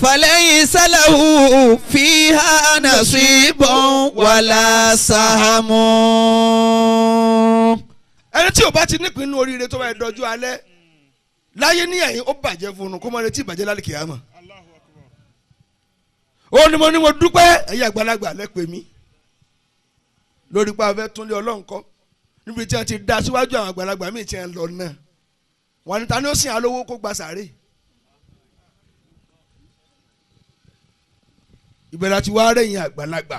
فليس له فيها نصيب ولا سهم. ẹni tí o bá ti nípinnu oríire tó bá dọjú alẹ́ láyé ní ẹ̀yìn ó bàjẹ́ fún un kó má retí ìbàjẹ́ lálẹ́ kìámà. ó ní mo dúpẹ́ ẹ̀yin àgbàlagbà lẹ́pẹ́ mi lórí pa afẹ́ túnlé ọlọ́run kọ́ níbi tí wọ́n ti da síwájú àwọn àgbàlagbà míì tí wọ́n lọ náà wọ́n ní ta ni ó sìn alówó kó gba sàárè. ìbẹ̀rẹ̀ àti wá rẹ̀yìn àgbàlagbà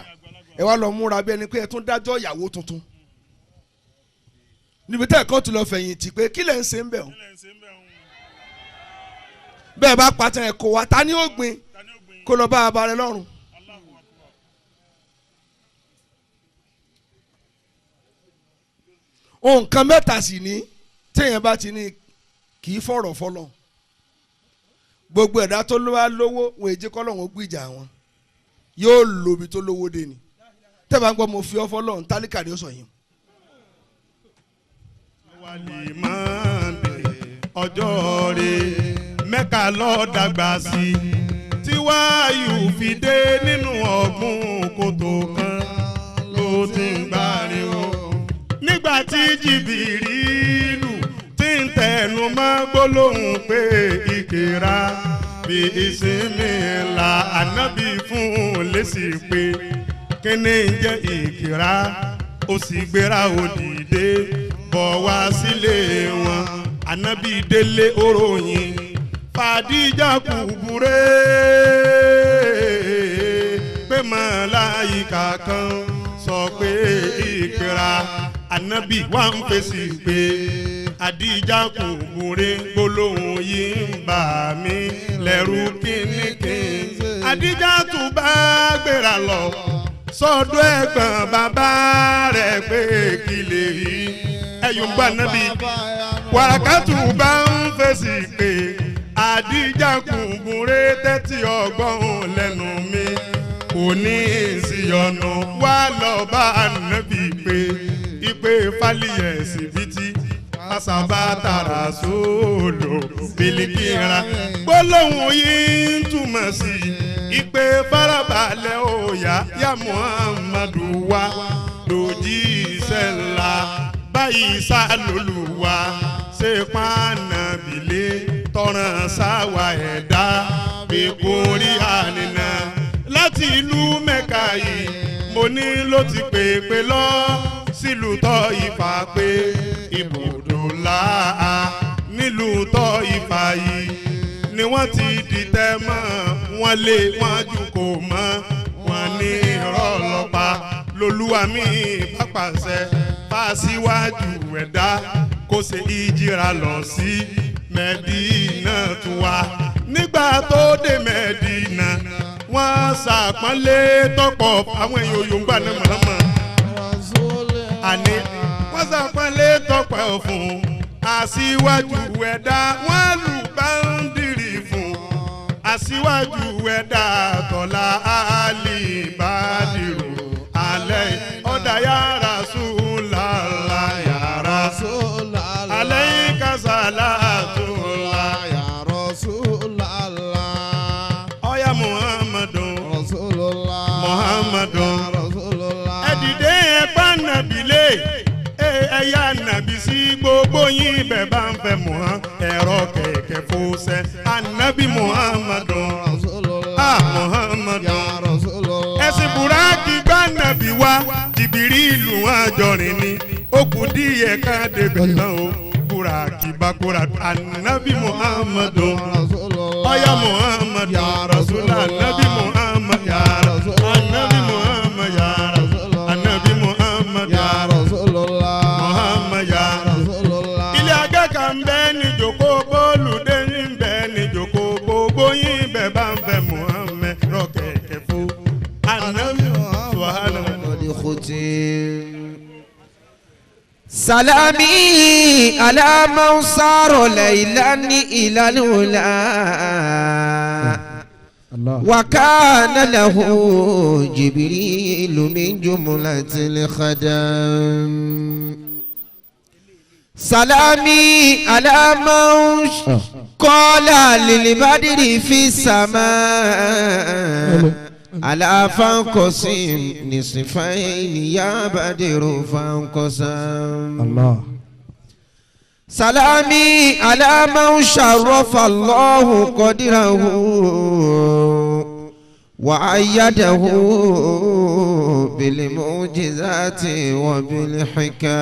ẹ wá lọ múra bí ẹni pé ẹ tún dájọ́ ìyàwó tuntun níbi tẹ́ ẹ̀kọ́ tó lọ fẹ̀yìntì pé kí lẹ̀ ń ṣe ń bẹ̀ ọ́n bẹ́ẹ̀ bá pàtẹ ẹ̀kọ́ wa ta ni ó gbin kó lọ bá a ba rẹ lọ́rùn. nǹkan mẹ́ta sì ní téèyàn bá ti ní kì í fọ̀rọ̀ fọlọ́ gbogbo ẹ̀dá tó wá lówó wọn èjì kọ́ lọ́wọ́ gbìjà wọn yóò lóbi tó lówó dé ni tẹ́ bá ń gbọ́ mo fi ọ́ fọlọ́ ntálíkà ni ó sọ yìí. ọjọ́ rẹ̀ mẹ́ka lọ́ọ́ dàgbà sí i tí wáyù fi dé nínú ọ̀gbun kòtò kan ló ti ń gbáriwo nígbà tí jìbìrìlù ti ń tẹnu mọ́ gbólóhùn pé ìkìrà bí ìsinmi la ànábì fún lésì pé kíni jẹ́ ìkìrà ó sì gbéra òdìdé bọ̀ wá sílé wọn ànábì délé oròyìn Fàdíjà kùbúrẹ́ pé màláíkà kan sọ pé ìkìrà ànábì wà ń fèsì pé Àdíjà kùbúrẹ́ gbólóhùn yìí ń bà mí lẹ́rù kínníkín. Àdíjà tún bá gbéra lọ sọ́dọ̀ ẹ̀gbọ́n bàbá rẹ̀ pé kí lè rí ẹ̀yùn gbà nábì Wàràkàtù bá ń fèsì pé Àdíjà kùbúrẹ́ tẹ́tí ọgbọ́n lẹ́nu mi kò ní ìsìyọ̀nù wá lọ bá ànábì pé ìpè fàlìyẹ̀ síbítì asàbátàrà sóòlò bìlìkìrà gbólóhùn yìí ń túmọ̀ sí ìpè farabalẹ̀ òòyà yá Muhammadu wa lòdì ìṣẹ̀lá báyìí sá lòlùwà ṣe pàànàbìlẹ̀ tọ̀ràn sáwà ẹ̀dá ìkórè ànínà láti ìlú Mẹ́kà yìí mo ní ló ti pèpè lọ sílùú tọ́ Ifá pé ibùdó láà nílùú tọ́ Ifá yìí ni wọ́n ti dìtẹ̀ mọ́ wọn lé wọn jù kò mọ́ wọn ní irọ́ ọlọ́pàá lolúwa mi bá pàṣẹ fásiwájú ẹ̀dá kó ṣe ìjìra lọ sí Mẹ́dínà tó wá nígbà tó dé Mẹ́dínà wọ́n ṣàpọ́nlé tọ́pọ̀ àwọn èèyàn òyìnbá náà mọ̀lọ́mọ́ àní wọ́n ṣàpọ́nlé tọ́pọ̀ fún aṣíwájú ẹ̀dá wọ́n lù báńdìrì fún aṣíwájú ẹ̀dá tọ́lá àlìbádìrò alẹ́ ọ̀dà ya Rasulullah ya Rasulullah alayka salatullah ya Rasulullah ọ̀yá Muhammadun Rasulullah Muhammadun Rasulullah ẹ̀dìdé ẹ̀pá nàbílẹ̀ ẹ̀yà nàbí sí gbogbo yín bẹ̀ bá ń fẹ́ ẹ̀rọ kẹ̀kẹ́ fòsẹ́ ànábì Muhammadun Rasulullah Muhammadun ẹ̀sìn buraki gbá nàbí wá Jìbìrìlù àjọrin ni ó kù díẹ̀ ká débẹ̀ náà ó buraki bá kúra ànábì Muhammadun ọ̀yá Muhammad ya Rasulullah ànábì Muhammad ya Rasulullah ànábì Muhammad ya Rasulullah ànábì Muhammad ya Rasulullah Muhammad ya Rasulullah. ilé akẹ́kọ̀ọ́ ń bẹ ní jòkó bólúdé ń bẹ ní jòkó gbogbo yín bẹ̀ bá ń fẹ́ Muhammad rọ̀kẹ̀kẹ̀ fún ànábì Muhammad. سلامي على من صار ليلا إلى الأولى وكان له جبريل من جملة الخدم. سلامي على من قال للبدر في السماء على فانقسم نصفين يا بدر فانقسم الله. سلامي على من شرف الله قدره وأيده بالمعجزات وبالحكم.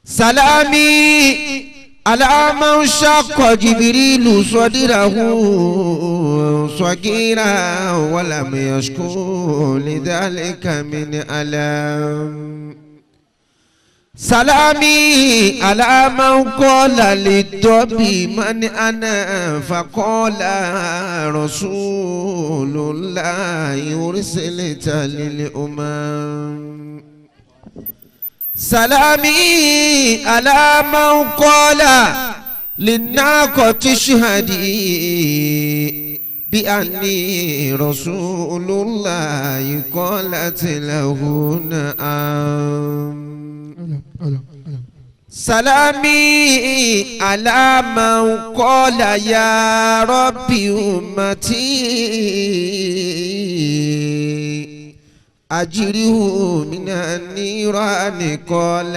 سلامي على من شق جبريل صدره صغيرا ولم يشكو لذلك من ألم. سلامي على من قال للدب من أنا فقال رسول الله أرسلت للأمم. سلامي على من قال للناقة اشهدي بأني رسول الله قالت له نعم. سلامي على من قال يا ربي أمتي أجره من النيران قال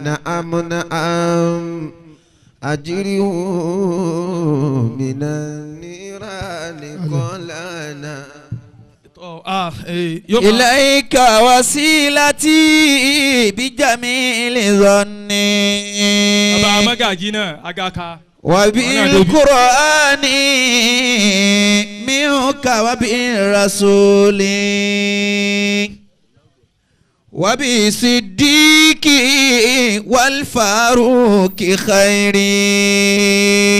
نعم نعم أجره من النيران قال نعم. إليك وسيلتي بجميل ظني وبالقرآن منك وبالرسول وبالصديق والفاروق خيري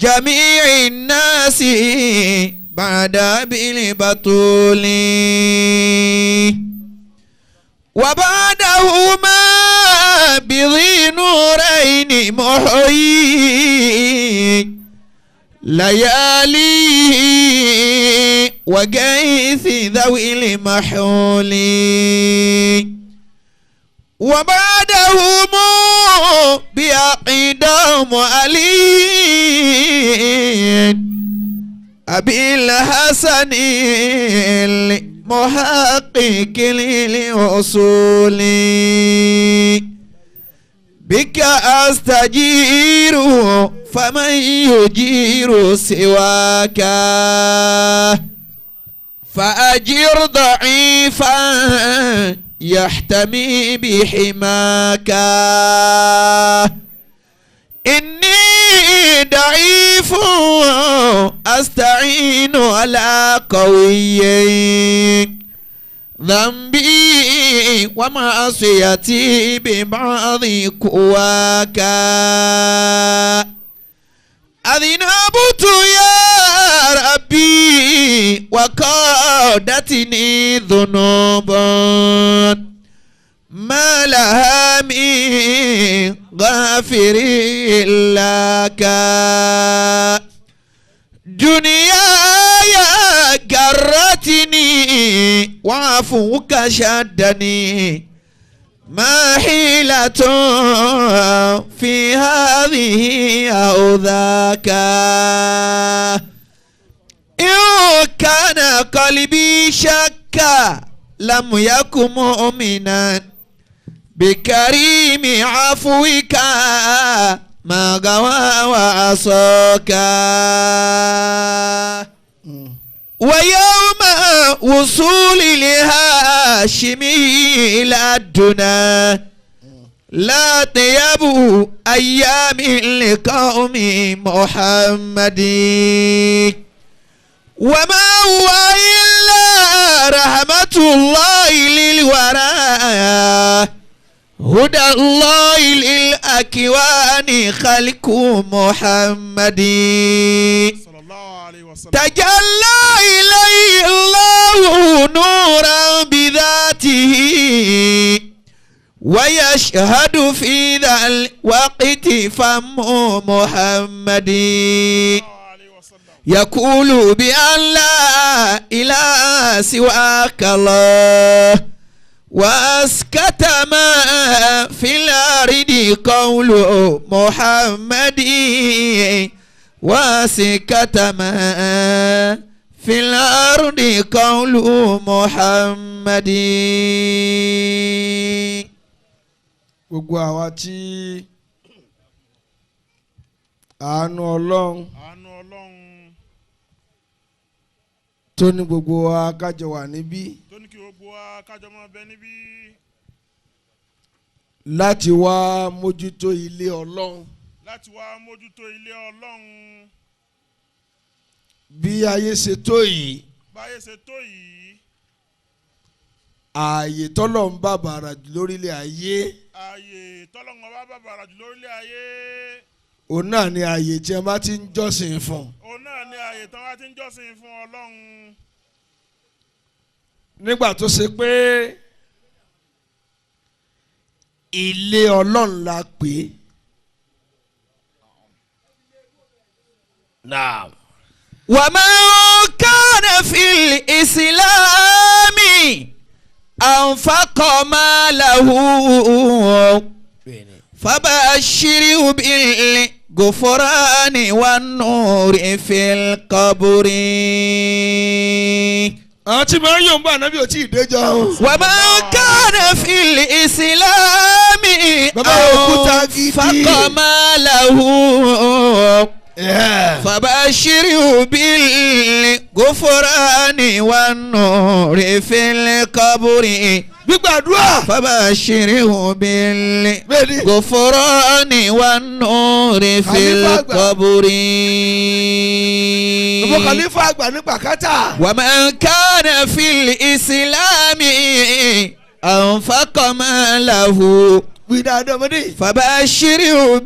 جميع الناس بعد بالبطول وبعدهما بذي نورين محيي ليالي وغيث ذوي المحول وبعدهم بأقدام علي أبي الحسن المحقق للأصول بك أستجير فمن يجير سواك فأجر ضعيفا يحتمي بحماك إني ضعيف أستعين على قوي ذنبي ومعصيتي ببعض قواك أذنبت يا ربي وقادتني ذنوبا ما لها من غافر لك دنياي جرتني وعفوك شدني ما حيلة في هذه أو ذاك إن كان قلبي شكا لم يكن مؤمنا بكريم عفوك ما غوى وعصاك ويوم وصول لهاشم إلى الدنا لا طيب أيام لقوم محمد وما هو إلا رحمة الله للورى هدى الله للأكوان خلق محمد تجلى إليه الله نورا بذاته ويشهد في ذا الوقت فم محمد يقول بأن لا إله سواك الله وأسكت ما في الأرض قول محمد وسكت ما في الأرض قول محمد. gbogbo àwa tí àánú Ọlọ́run tó ní gbogbo wa kájọ wà níbí láti wá mójútó ilé Ọlọ́run. Bí ayé ṣe tó yìí. Ààyè tọ́lọ́run bàbàrà jù lórílẹ̀ ayé. Òun náà ni ààyè tí a bá ti ń jọ́sìn fún. Ọlọ́run. Nígbà tó ṣe pé ilé Ọlọ́run la pè é. Naam. ومن كان في الإسلام أنفق ماله فبشره بالغفران والنور في القبر. àwọn tí máa ń yọ̀ ń bá ànábì ò tí ì déjọ́. ومن كان في الإسلام أنفق ماله فبشره بالغفران والنور في القبر. gbígbàdúrà. فبشره بالغفران والنور في القبر. Ọmọ Khalifa àgbà ní pàkátà. ومن كان في الإسلام أنفق ماله فبشره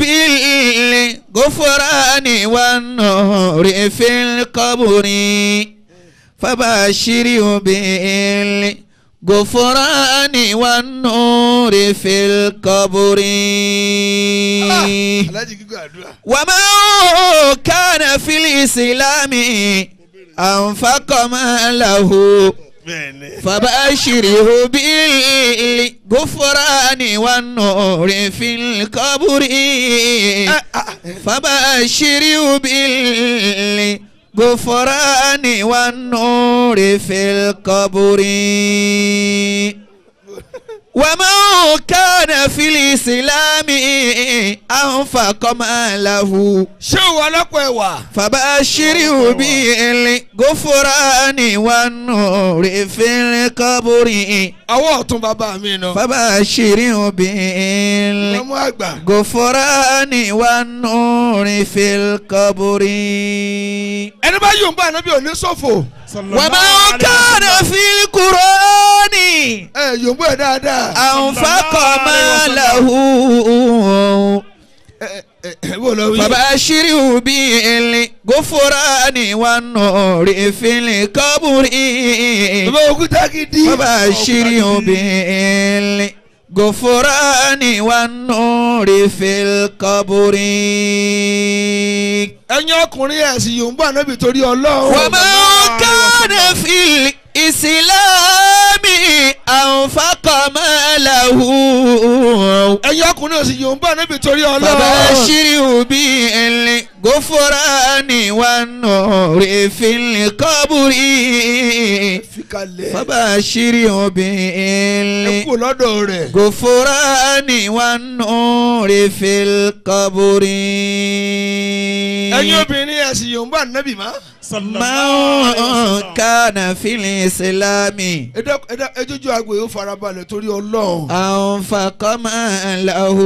بالغفران والنور في القبر. فبشره بالغفران والنور في القبر. ومن كان في الإسلام أنفق ماله فبشره بالغفران والنور في القبر. فبشره بالغفران والنور في القبر. ومن كان في الإسلام أنفق ماله فبشره بالغفران والنور في القبر. فبشره بالغفران والنور في القبر. ومن كان في القرآن أنفق ماله فبشره بالغفران والنور في القبر. فبشره بالغفران والنور في القبر. ẹ̀yin ọkùnrin ẹ̀sìn Yorùbá Ànábì torí Ọlọ́run. ومن كان في الإسلام أنفق ماله. ẹ̀yin ọkùnrin ẹ̀sìn Yorùbá Ànábì torí Ọlọ́run. فبشره بالغفران والنور في القبر. فبشره بالغفران والنور في القبر. ẹ̀yin obìnrin ẹ̀sìn Yorùbá Ànábì má. من كان في الإسلام ẹjọ́jú àgbò yóò farabalẹ̀ torí Ọlọ́run. أنفق ماله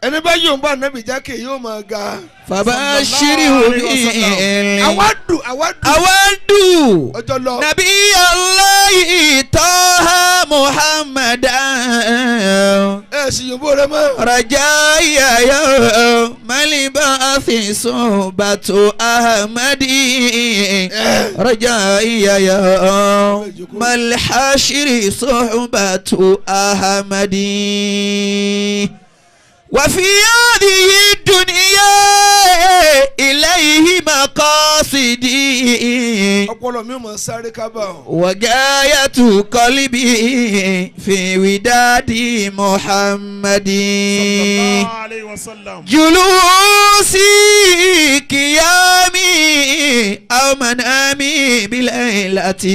ẹni bá Yorùbá Ànábì jákè yóò máa ga. فبشره àwádù نبي الله طه محمدا ẹ̀sìn Yorùbá rẹ mọ́. رجاي يوم البعث صحبة أحمد. رجاي يوم الحشر صحبة أحمد. وفي هذه الدنيا إليه مقاصدي ọpọlọ mi mọ sáré kábà. وغاية قلبي في وداد محمد sallallahu alayhi wa sallam. جلوسي قيامي أو منامي بليلة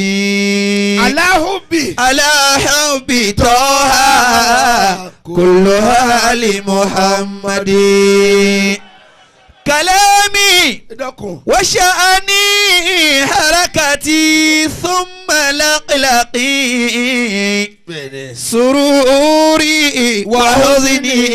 aláhùbì. على حب طه كلها لمحمد كلامي dákun. وشأني حركتي ثم لقلقي سروري وحزني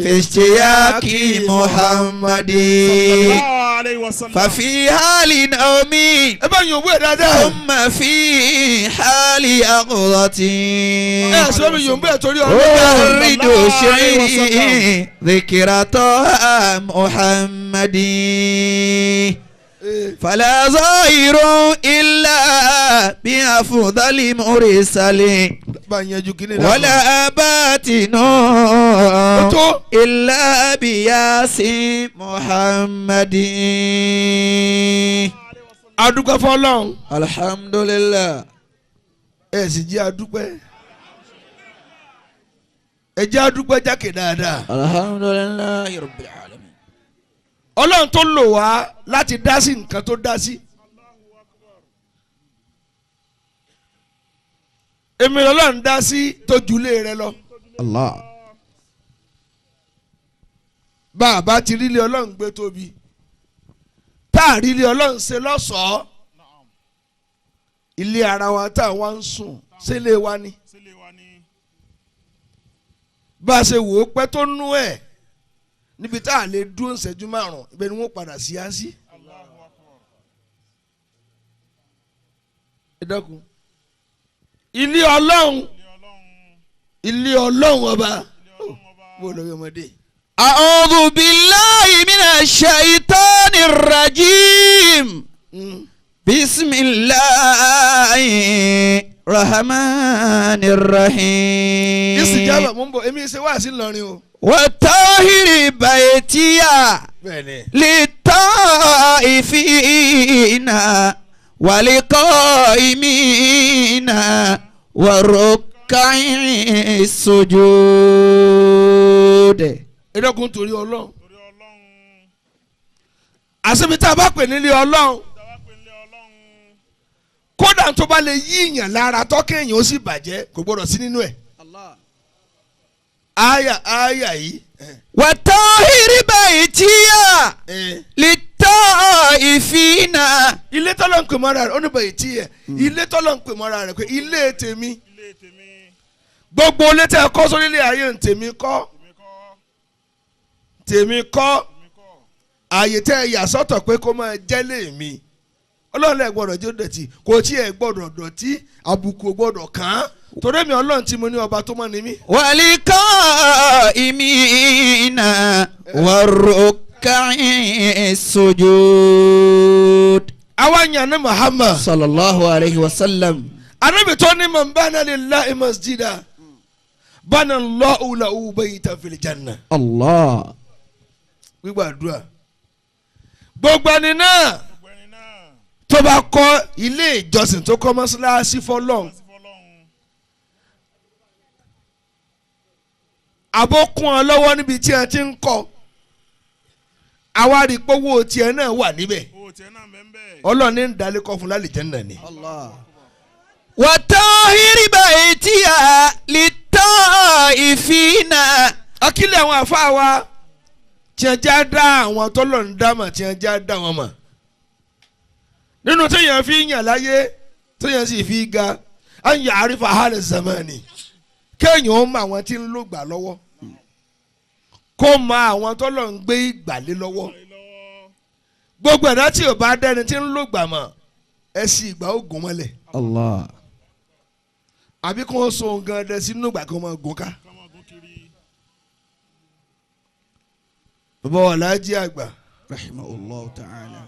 في اشتياق محمد sallallahu alayhi wa sallam. ففي حال نومي ẹ bá yòówù ẹ dáadáa. ثم في حال يقظتي ẹ sọ mi yòówù ẹ torí ọlọ́run. أريد شيء ذكر طه محمد فلا ظاهر إلا بأفضل مرسل bá yanjú kí ni dákun. ولا باطن إلا بياسين محمد adúpẹ́ fọlọ́run. الحمد لله ẹ sì jẹ́ adúpẹ́. ẹ jẹ́ adúpẹ́ jákè dáadáa. الحمد لله رب العالمين. ọlọ́run tó lò wá láti dá sí nǹkan tó dá sí. èmi lọ́lọ́run dá sí tó jùlé rẹ lọ. الله. bá a bá ti rílé ọlọ́run gbé tóbi tá a rílé ọlọ́run ṣe lọ́ṣọ̀ọ́ ilé ara wa tá a wá ń sùn sílé wa ni. sílé wa ni. bá a ṣe wò ó pẹ́ tó nú ẹ̀ níbi tá a lè dúró ìṣẹ́jú márùn-ún ibẹ̀ ni wọ́n padà sí á sí. ẹ dákun ilé ọlọ́run ilé ọlọ́run ọba mo lọ rí ọmọdé. أعوذ بالله من الشيطان الرجيم بسم الله الرحمن الرحيم ìsìjábà mo ń bọ̀ èmi ṣe wá sí Ìlọrin o. وطاهر بيتي bẹ́ẹ̀ni. للطائفين ولقائمين والركع السجود. ẹ dákun torí ọlọ́run. àṣebi tá a bá pè nílé ọlọ́run kódà tó bá lè yí ìyàn lára tọ́kẹ́ èèyàn ó sì bàjẹ́ kò gbọ́dọ̀ sí nínú ẹ̀. àyà yìí. وطاهر بيتي للطائفين. ilé tọ́lọ̀ ń pè mọ́ra rẹ̀ ó ní bẹ̀yì tí yẹ ilé tọ́lọ̀ ń pè mọ́ra rẹ̀ pé ilé tèmi gbogbo ilé tẹ́ ẹ kọ́ sórí ilé ayé ń tèmi kọ́ ààyè tẹ́ ẹ yà sọ́tọ̀ pé kó máa jẹ́lé mi ọlọ́run ẹ̀ gbọ́dọ̀ jẹ́ dọ̀tí kò tí ẹ̀ gbọ́dọ̀ dọ̀tí àbùkù gbọ́dọ̀ kàn án torí mi ọlọ́run tí mo ní ọba tó mọ̀ ní mí. والقائمين والركع السجود. àwa yàn ní Muhammad صلى الله عليه وسلم. anabi tó ní man bana lillahi masjida bana Allahu lahu baytan fil janna. الله. gbígbàdúrà gbogbo ẹni náà tó bá kọ́ ilé ìjọsìn tó kọ́ mọ́ṣáláṣí fọlọ́n àbókùn ọ lọ́wọ́ níbi tí ẹ ti ń kọ́ àwárí pọ́wọ́ tiẹ̀ náà wà níbẹ̀ ọlọ́run ní ń dalẹ̀ kọ́ fún lálìjánnà ni. وطاهر بيتي للطائفين. akílẹ̀ àwọn àfáà wa tí ẹ já dá àwọn tọ́lọ̀ ń dá mà tí ẹ já dá wọn mà nínú téèyàn fi yàn láyé téèyàn sì fi ga á ń yà àrífà hàlẹ̀ zamani kéèyàn ó mọ àwọn tí ń lò gbà lọ́wọ́ kó mọ àwọn tọ́lọ̀ ń gbé ìgbàlé lọ́wọ́ gbogbo ẹ̀dá tí ò bá dẹ́ni tí ń lò gbà mọ̀ ẹ sì ìgbà ó gùn mọ́lẹ̀ الله. àbí kí wọ́n so nǹkan ẹ̀dẹ́ sínú ìgbà kí wọ́n máa gùn ká. bàbá wa Alhaji Àgbà رحمه الله تعالى.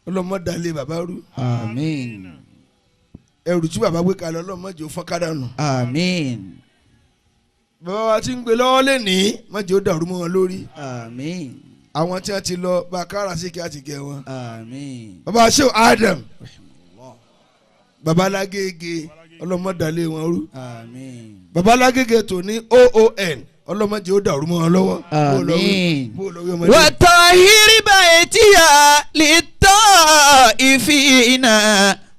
ọlọ́mọdàlẹ̀ bàbá rú آمين. ẹrù tí bàbá gbé kalẹ̀ ọlọ́mọdé ó fọ́n kádà nù. آمين. bàbá wa ti ń gbé lọ́wọ́ lẹ́nìí má jẹ́ ó dàrú mọ́ wọn lórí. àmín. àwọn tí wọ́n ti lọ bá kára sí kí á ti gẹ̀ wọn. àmín. bàbá Sheikh Adam bàbá Lágége ọlọ́mọdàlẹ́ wọn rú. àmín. bàbá Lágége tó ní OON ọlọ́mọdé ó dàrú mọ́ wọn lọ́wọ́. àmín. wọ́n watahiri baitiya lit-taifina.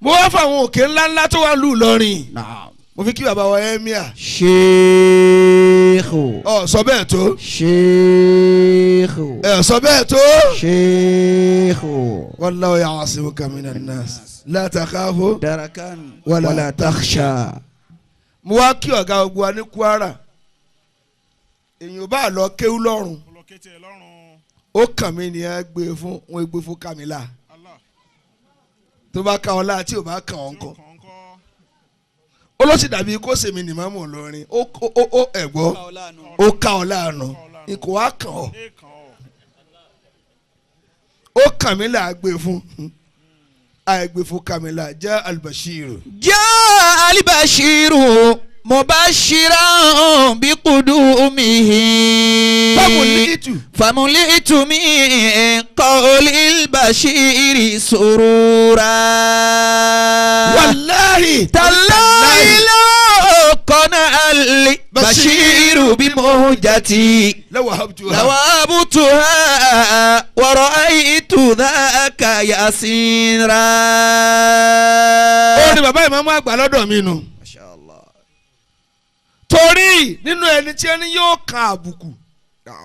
mo wá fáwọn òkè ńláńlá tó wà lù lọ́rin. naam. mo fi kí bàbá wa Emir. sheikhu. sọ bẹ́ẹ̀ tó. sheikhu. sọ bẹ́ẹ̀ tó. sheikhu. wallahu ya'asimuka minan nas la takhafu darakan wala wala takhsha. mo wá kí ọ̀gá ogun wa ní Kwara èyàn bá lọ kéwú lọ́rùn ó kàn mí ni ẹ gbé fún wọn gbé fún Kamila tó bá ka ọlá tí ò bá kàn ọ́ ńkọ́ ó ló sì dàbí kó sèmi ní mọ́mọ́ lọ́rin ó ẹ̀gbọ́ ó ká ọ láàánú ikọ̀ wá kàn ọ́ ó kàn mí là á gbé fún àìgbé fún Kamila jẹ́ Albashiru. jaa albashiru mubashiran biqudumihi. famulitu min qawlil bashiri surura. wallahi tallahi law qana albashiru bimuhjati. lawahabtuha wa ra'aytu dhaka yasira. ó ní bàbá Ìmáàmù Àgbà lọ́dọ̀ mi nù. torí nínú ẹni tí ẹni yóò kan àbùkù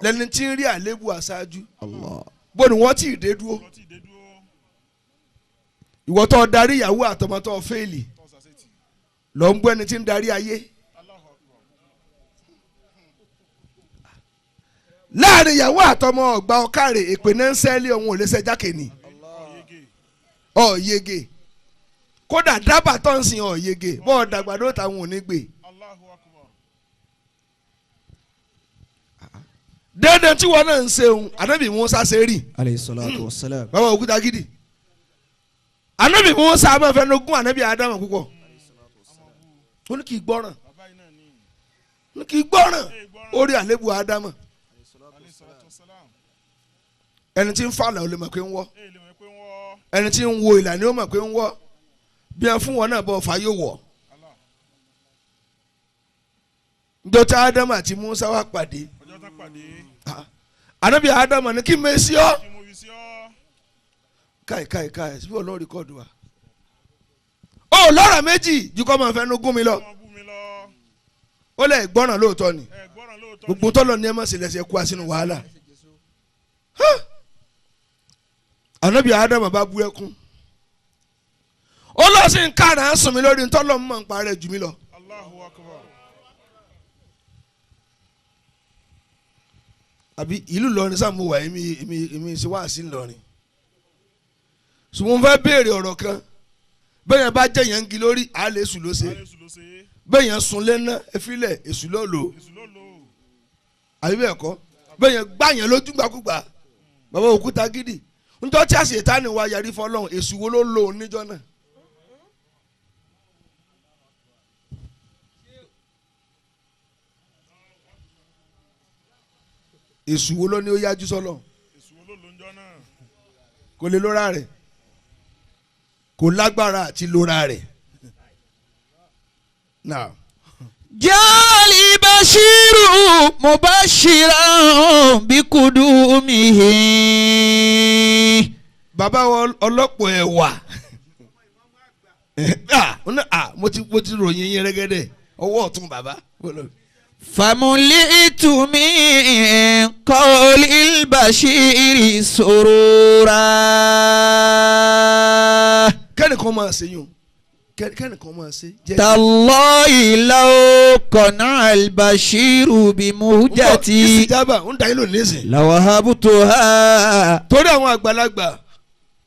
lẹni tí ń rí àléébù aṣáájú bó ni wọ́n ti dé dúró ìwọ tó darí ìyàwó àtọmọ tó fẹ́ẹ̀lì lọ ń gbọ́ ẹni tí ń darí ayé láàrin ìyàwó àtọmọ ọgbà ọkàrè èpè náà ń sẹ́lẹ̀ ọ̀hún ò lè ṣe jákè ní ọ̀yege kódà dábàá tó ń sin ọ̀yege bọ́ọ̀ dàgbàdo táwọn ò ní gbé. déédéé tí wọn náà ń ṣeun Ànábì Mùsá ṣe rí. alayhi salatu wassalam. bàbá òkúta gidi Ànábì Mùsá máa fẹ́ nogún Ànábì Ádámù púpọ̀ ó ní kì í gbọ́ràn ó ní kì í gbọ́ràn ó rí àléébù Ádámù ẹni tí ń falẹ̀ ó lè mọ̀ pé ń wọ́ ẹni tí ń wo ìlànà ó mọ̀ pé ń wọ́ bí wọn fún wọn náà bọ̀ fà yóò wọ̀ ndọ́tà Ádámù àti Mùsá wá pàdé. Ànábì Ádámù ní kí mèsì ọ́ káì síbí ọlọ́run rìkọ́dù wa ó lọ́rọ̀ méjì jù kọ́ máa fẹ́ nu gún mi lọ ó lẹ̀ gbọ́ràn lóòótọ́ ni gbogbo tọ́lọ̀ ní ẹ má ṣe lẹ́sẹ̀ kú sínú wàhálà Ànábì Ádámù bá bú ẹkún ó lọ sí nǹkan àrà ń sùn mí lórí ntọ́lọ̀ mọ̀ ń parẹ́ jù mí lọ. àbí ìlú Ìlọrin sáà mo wà èmi ṣe wá sí Ìlọrin ṣùgbọ́n fẹ́ béèrè ọ̀rọ̀ kan bẹ́ẹ̀ yẹn bá jẹ́ yẹn ń gi lórí àlẹ́ èṣù ló ṣe bẹ́ẹ̀ yẹn sun lẹ́nà efilẹ̀ èṣù ló lò àbí bẹ́ẹ̀ kọ́ bẹ́ẹ̀ yẹn gbá yẹn lójú gbàkúgbà bàbá òkúta gidi ntọ́ tí àṣetánì wa yarí fọlọ́hún èṣù wo ló lò ó níjọ́ náà. èṣù wo ló ní ó yájú sọ́lọ̀ kò lè lóra rẹ̀ kò lágbára àti lóra rẹ̀. Jali bashiru mubashiran bikudumihi. Bàbá ọlọ́pọ̀ ẹ̀wà mo ti ròyìn yín rẹ́gẹ́dẹ́ ọwọ́ ọ̀tún bàbá. Famulitu min qawlil bashiri surura. Kẹ́nìkan máa ṣe yún kẹ́nìkan máa ṣe. Tallahi law qana'al bashiru bimuhjati. Ìsìjábà ń da yín lò nísìn. Lawahabtuha. Torí àwọn àgbàlagbà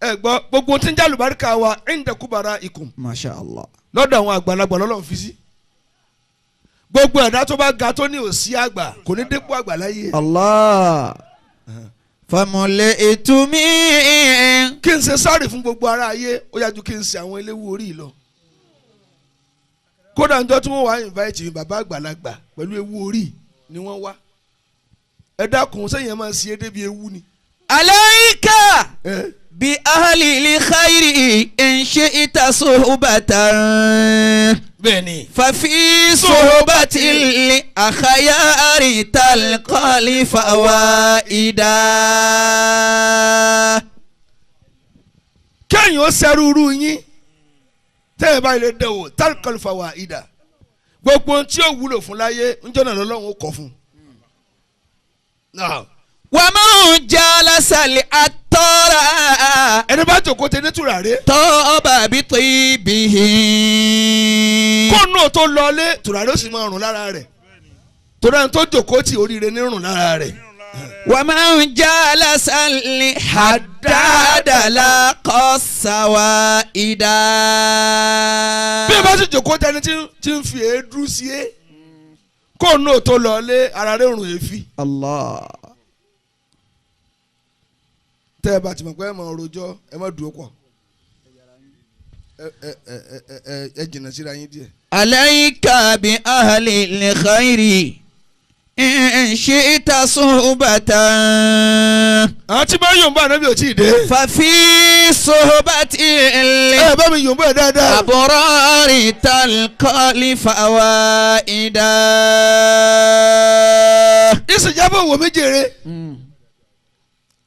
ẹ gbọ́ gbogbo tí ń jẹ́ àlùbáríkà wa inda kubara'ikum. Masha Allah. Lọ́dọ̀ àwọn àgbàlagbà lọ́lọ́run fi sí. Gbogbo ẹ̀dá tó bá ga tó ní òsì àgbà kò ní dépò àgbà láyé. Allah. Famulitu min. Kí n ṣe sọ́ọ̀rì fún gbogbo ará ayé ó yájú kí n ṣe àwọn eléwu orí lọ. kódà njọ́ tí wọ́n wá invite mi bàbá àgbàlagbà pẹ̀lú ewu orí ni wọ́n wá ẹ dákun sẹ́yìn ẹ máa ṣe é débi ewu ni. alayka bi ahli li khairi in shi'ta suhbatan. bẹ́ẹ̀ni. fafi suhbati li akhyari talqa li fawaida. kẹ́yìn ó ṣerúurú yín tẹ́yìn báyìí lè dẹ̀wò talqa li fawaida gbogbo ohun tí ó wúlò fún láyé ńjọ́ náà lọ́lọ́run ó kọ́ fún. wa man jalasa li atara. ẹni bá jòkó tẹ ní tùràrí. tọ́ba bí tó ibi hin. kó nù tó lọlé tùràrí ó sì máa rùn lára rẹ̀ torí ẹni tó jòkó tí oríire ní rùn lára rẹ̀. wa man jalasa li haddada laqa sawaida. bí ẹ bá sì jòkó tẹni tí ń fi èédú sí é kó nù tó lọlé ara rẹ̀ rùn èéfì. Allah. tẹ́ ẹ bá ti mọ̀ pé ẹ máa rojọ́ ẹ má dúró pọ̀ ẹ jìnnà síra yín díẹ̀. alayka bi ahli li khairi in shi'ta suhbatan. àwọn tí bá yòǹbó ànábì ò tí ì dé. fafi suhbati li ẹ bá mi yòǹbó ẹ dáadáa. abrari talqa li fawaida. ìsìnjábọ̀ wò mí jèrè.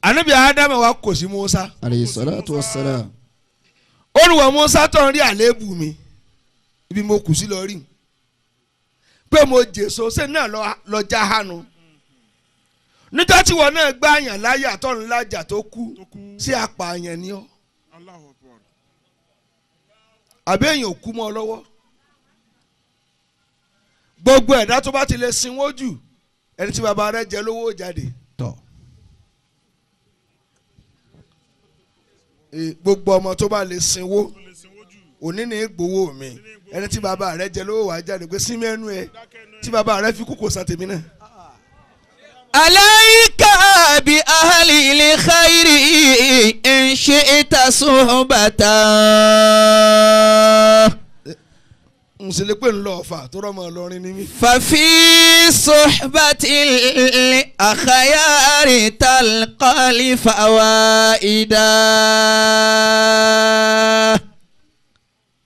ànábì ádámù wa kò sí Mùsá. alayhi salatu wassalam. olùwà Mùsá tó ń rí àléébù mi ibi mo kù sí lọ rí pé mo jèso ṣé náà lọ já hánu níjọ́ tí wọn náà gbá àyàn láyà tọ́run lájà tó kú sí apààyàn ni ọ́ àbí èèyàn ò kú mọ́ ọ lọ́wọ́ gbogbo ẹ̀dá tó bá ti lè sinwó jù ẹni tí bàbá rẹ̀ jẹ lówó jáde gbogbo ọmọ tó bá lè sinwó òní ní gbowó mi ẹni tí bàbá rẹ̀ jẹ lówó wá jáde pé sí mẹ́nu ẹ tí bàbá rẹ̀ fi kú kò san tèmi náà. alayka bi ahli li khairi in shi'ta suhbatan. nsele pé ńlọ Ọ̀fà tó rọmọ lọrin ní mi. fafi suhbati li akhyari talqa li fawaida.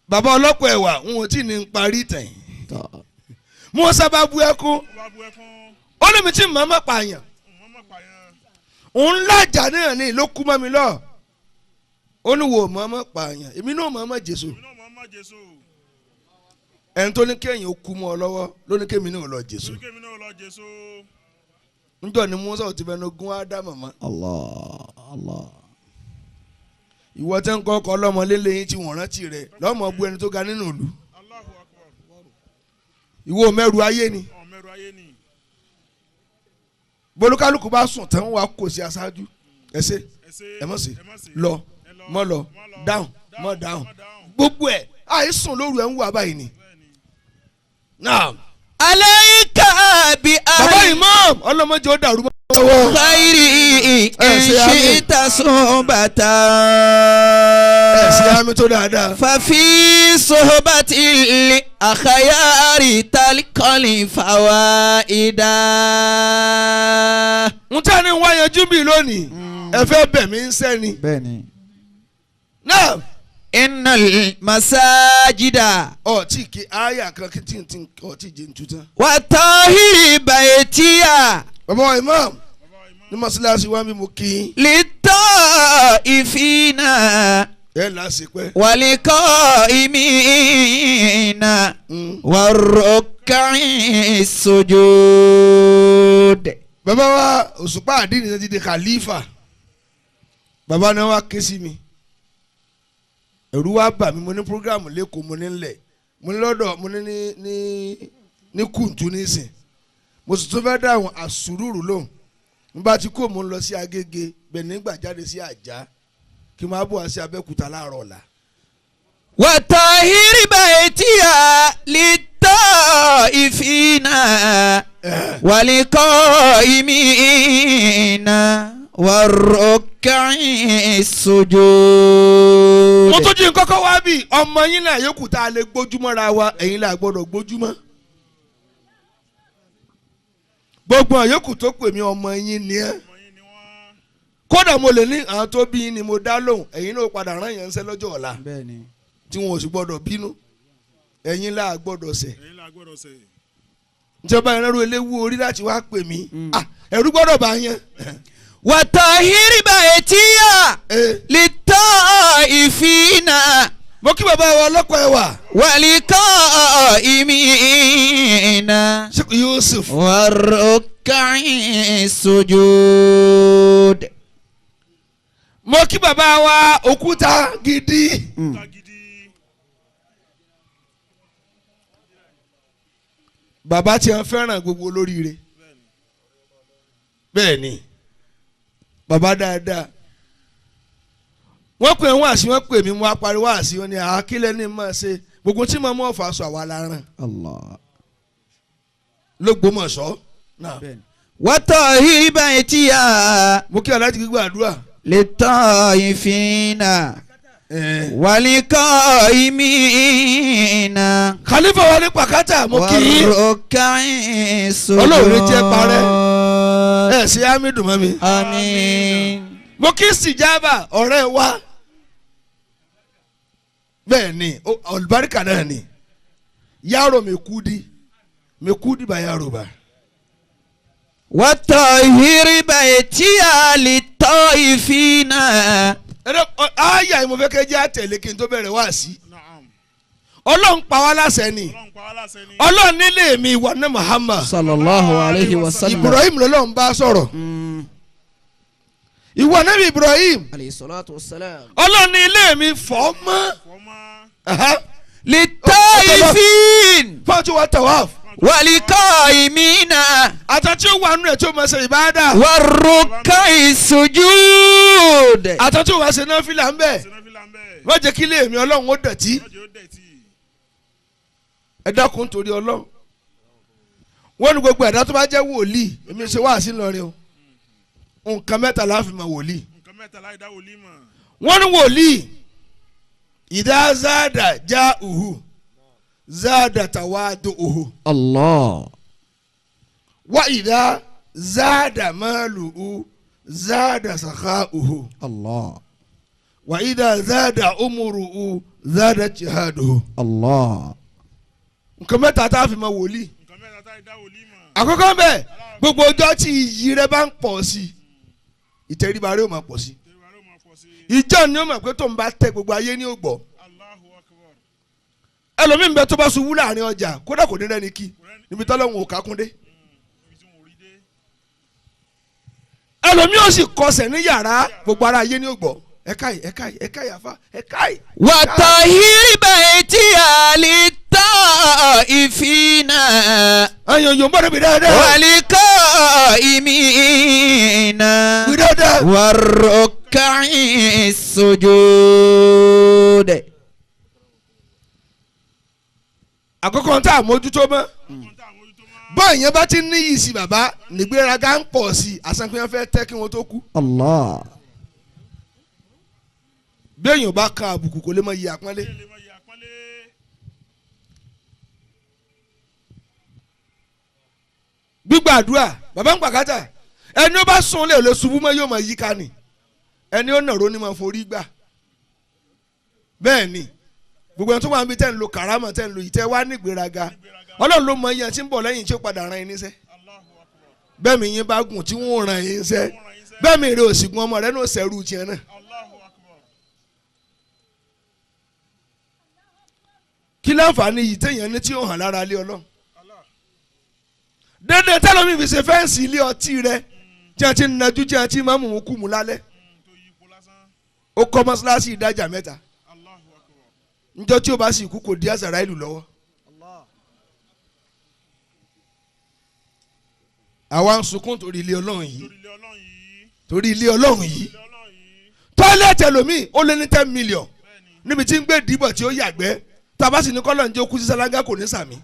bàbá ọlọ́pọ̀ ẹ̀wà ń wọ́n tí ní parí tẹ̀. mo sábà bu ẹkún ó lè mi tí màmá pààyàn òun lájà náà ni ló kú mọ́ mi lọ ó ní wo màmá pààyàn èmi náà màmá Jésù ẹni tó ní kéèyàn ó kú mọ́ ọ lọ́wọ́ ló ní kéèmí náà lọ Jésù níjọ́ ni Mùsá ò ti bẹnu gún Ádámù mọ́. Allah. ìwọ tẹ́ ń kọ́ ọkọ ọlọ́mọ lélẹ́yìn tí wọ́n rántí rẹ̀ lọ́mọ bu ẹni tó ga nínú ìlú ìwọ mẹ́rù ayé ni bolúkálùkù bá sùn tán wà kò sí aṣáájú ẹsẹ ẹ mọ̀ sí lọ mọ̀ lọ dáhùn mọ̀ dáhùn gbogbo ẹ̀ àìsùn lóru ẹ̀ ń wà báyìí ni. alayka bi bàbá imam ọlọ́mọdé ó dàrú mọ́ lọ́wọ́. khairi in shi'ta suhbatan. ẹ̀sìn àmì tó dáadáa. fafi suhbati li akhyari talqa li fawaida. n tẹ́ ni wáyanjú mi lónìí ẹ fẹ́ bẹ̀ mí ń sẹ́ni. bẹ́ẹ̀ni. náà. innal masajida. tí kì áyà kan kí tí jẹ́ ntútàn. wa tahiri baytiya. bàbá imam ní mọ́sálásí wa bí mo kí. lit-ta'ifina. ẹ lásìpẹ́. wal-qa'imina. war-ruk'i sujud. bàbá wa Òṣùpá àdínì náà ti di khalifa bàbá náà wá ké sí mi ẹ̀rù wa bà mí mo ní programu lẹ́kọ̀ọ́ mo ní ńlẹ̀ mo ní lọ́dọ̀ mo ní ní kùntù nísìn mo sì tún fẹ́ dáhùn àsùrùrù lóhùn nígbà tí kò mo ń lọ sí Agége bẹ́ẹ̀ nígbà jáde sí Àjà kí n máa bọ̀ wá sí Abẹ́òkúta láàárọ̀ ọ̀la. wa tahiri baytiya lit-ta'ifina wal-qa'imina war-ruk'i والركع السجود. mo tó jí kọ́kọ́ wá bí ọmọ yín náà yòókù tá a lè gbójúmọ́ ra wa ẹ̀yin là gbọ́dọ̀ gbójúmọ́. gbogbo àyòkù tó pè mí ọmọ yín ni ẹ́. kódà mo lè ní àwọn tó bí ni mo dá lóhùn ẹ̀yin náà padà rán yẹn ń sẹ́ lọ́jọ́ ọ̀la tí wọn ò sì gbọ́dọ̀ bínú ẹ̀yin là gbọ́dọ̀ ṣẹ̀. ìjọba ìrànlọ́wọ́ eléwu orí láti wá pè mí ẹ̀rú gbọ́dọ̀ bá yẹn. وطهر بيتي للطائفين. mo kí bàbá wa ọlọ́kọ̀ ẹ̀wà. والقائمين. Sheikh Yusuf. والركع السجود. mo kí bàbá wa òkúta gidi. bàbá tí wọ́n fẹ́ràn gbogbo olóríire. bẹ́ẹ̀ ni bàbá dáadáa. wọ́n pè wọ́n àṣì wọ́n pè mí mo apariwo àṣì wọn ni àákílẹ̀ ní máa ṣe gbogbo tí màmú Ọ̀fà sọ àwa la ràn. l'Ógbómọ̀ṣọ́. وطهر بيتي mo kí aláàjì gbígbà àdúrà. للطائفين والقائمين. Khalifa wọlé pàkátà mo kí i. والركع السجود. Ọlọ́run jẹ́ parẹ́. ẹ ṣe Hamidu mọ́ mi. àmín. mo kí Sìjábà ọ̀rẹ́ wa. bẹ́ẹ̀ ni olùbáríkà náà ni yàrá mekudi bá yàrá bá. وطهر بيتي للطائفين. àyà yìí mo fẹ́ kẹ́ jẹ́ àtẹ̀lé kí n tó bẹ̀rẹ̀ wá sí. Ọlọ́run pa wá láṣẹ ni. Ọlọ́run nílé mi wà ní Muhammad. sallallahu alayhi wa sallam. Ibrahim lọ́lọ́run bá sọ̀rọ̀. ìwọ Nábì Ibrahim. alayhi salatu wa salam. Ọlọ́run ní ilé mi fọ́ mọ́. للطائفين fọ́ọ̀tù wa tawaf. والقائمين àtàtì ó wà nínú ẹ̀ tí ó máa ṣe ìbáadà. والركع السجود. àtàtì ó wà ṣe náfìlà ń bẹ̀. wọ́n jẹ́ kí ilé mi Ọlọ́run ó dọ̀tí. ẹ dákun torí Ọlọ́run. wọ́n ní gbogbo ẹ̀dá tó bá jẹ́ wòlíì èmi ṣe wá sí lọ́rin o. nǹkan mẹ́ta la fi mọ̀ wòlíì. wọ́n ní wòlíì ìdá zada já uhu zada tawadu uhu. Allah. wa ìdá zada maluhu zada sakha uhu. Allah. wa ìdá zada umuruhu zada jihaduhu. Allah. nǹkan mẹ́ta tá a fi mọ̀ wòlíì. àkọ́kọ́ bẹ́ẹ̀ gbogbo ọjọ́ tí iyì rẹ bá ń pọ̀ sí ìtẹríba rẹ ó máa pọ̀ sí. ìjọ ni ó mọ̀ pé tó ń bá tẹ gbogbo ayé ní ògbọ́. ẹlòmíín bẹ tó bá ṣubú láàrin ọjà kódà kò ní rẹ́ni kí níbi tọ́lọ́hún ò kákúndé. ẹlòmíín ó sì kọsẹ̀ ní yàrá gbogbo ara ayé ní ògbọ́. ẹ̀ka yàfa ẹ̀ka yìí. وطهر بيتي للطائفين ẹ̀yàn yòó bọ́dọ̀ bí dáadáa. والقائمين bí dáadáa. والركع السجود. àkọ́kọ́ tá a mójútó mọ́. bọ́ọ̀ yẹn bá ti ní yìí sí bàbá nígbéraga ń pọ̀ sí i àsanpéyàn fẹ́ tẹ́ kí wọ́n tó kú. Allah. bí èèyàn bá kan àbùkù kò lè mọ iye àpọ́nlé. gbígbàdúrà bàbá ń pàkátà ẹni ó bá sùn lè ṣubú mọ́ yóò mọ yíká ni ẹni ó nàró ni mo forí gbà. bẹ́ẹ̀ ni gbogbo ẹni tó wà níbi tẹ́ ń lo kàrámà tẹ́ ń lo ìtẹ́ wá ní ìgbéraga Ọlọ́run ló mọ iye tí ń bọ̀ lẹ́yìn tí ó padà ran yín níṣẹ́. bẹ́ẹ̀ mi yín bá gùn tí wọ́n ran yín níṣẹ́ bẹ́ẹ̀ mi rè òsìgùn ọmọ rẹ náà sẹ́rù tiẹ̀ náà. kí láǹfààní yìí téèyàn ní tí ó hàn lára ilé Ọlọ́run. dédé tẹ́lómi fi ṣe fẹ́ǹsì ilé ọtí rẹ tí a ti ń najú tí a ti máa mú un kú mu lálẹ́. ó kọ́ mọ́ṣáláṣí ìdájà mẹ́ta. njọ́ tí o bá sì kú kò di àṣàrà ìlú lọ́wọ́. àwa ń sunkún torí ilé Ọlọ́run yìí torí ilé Ọlọ́run yìí tọ́lẹ̀tì ẹlòmíì ó lé ní 10 million níbi tí ń gbé dìbò tí ó yàgbẹ́ tabasi ní kọ́lọ̀ ń jẹ́ okú sí sálángá kò ní sàmì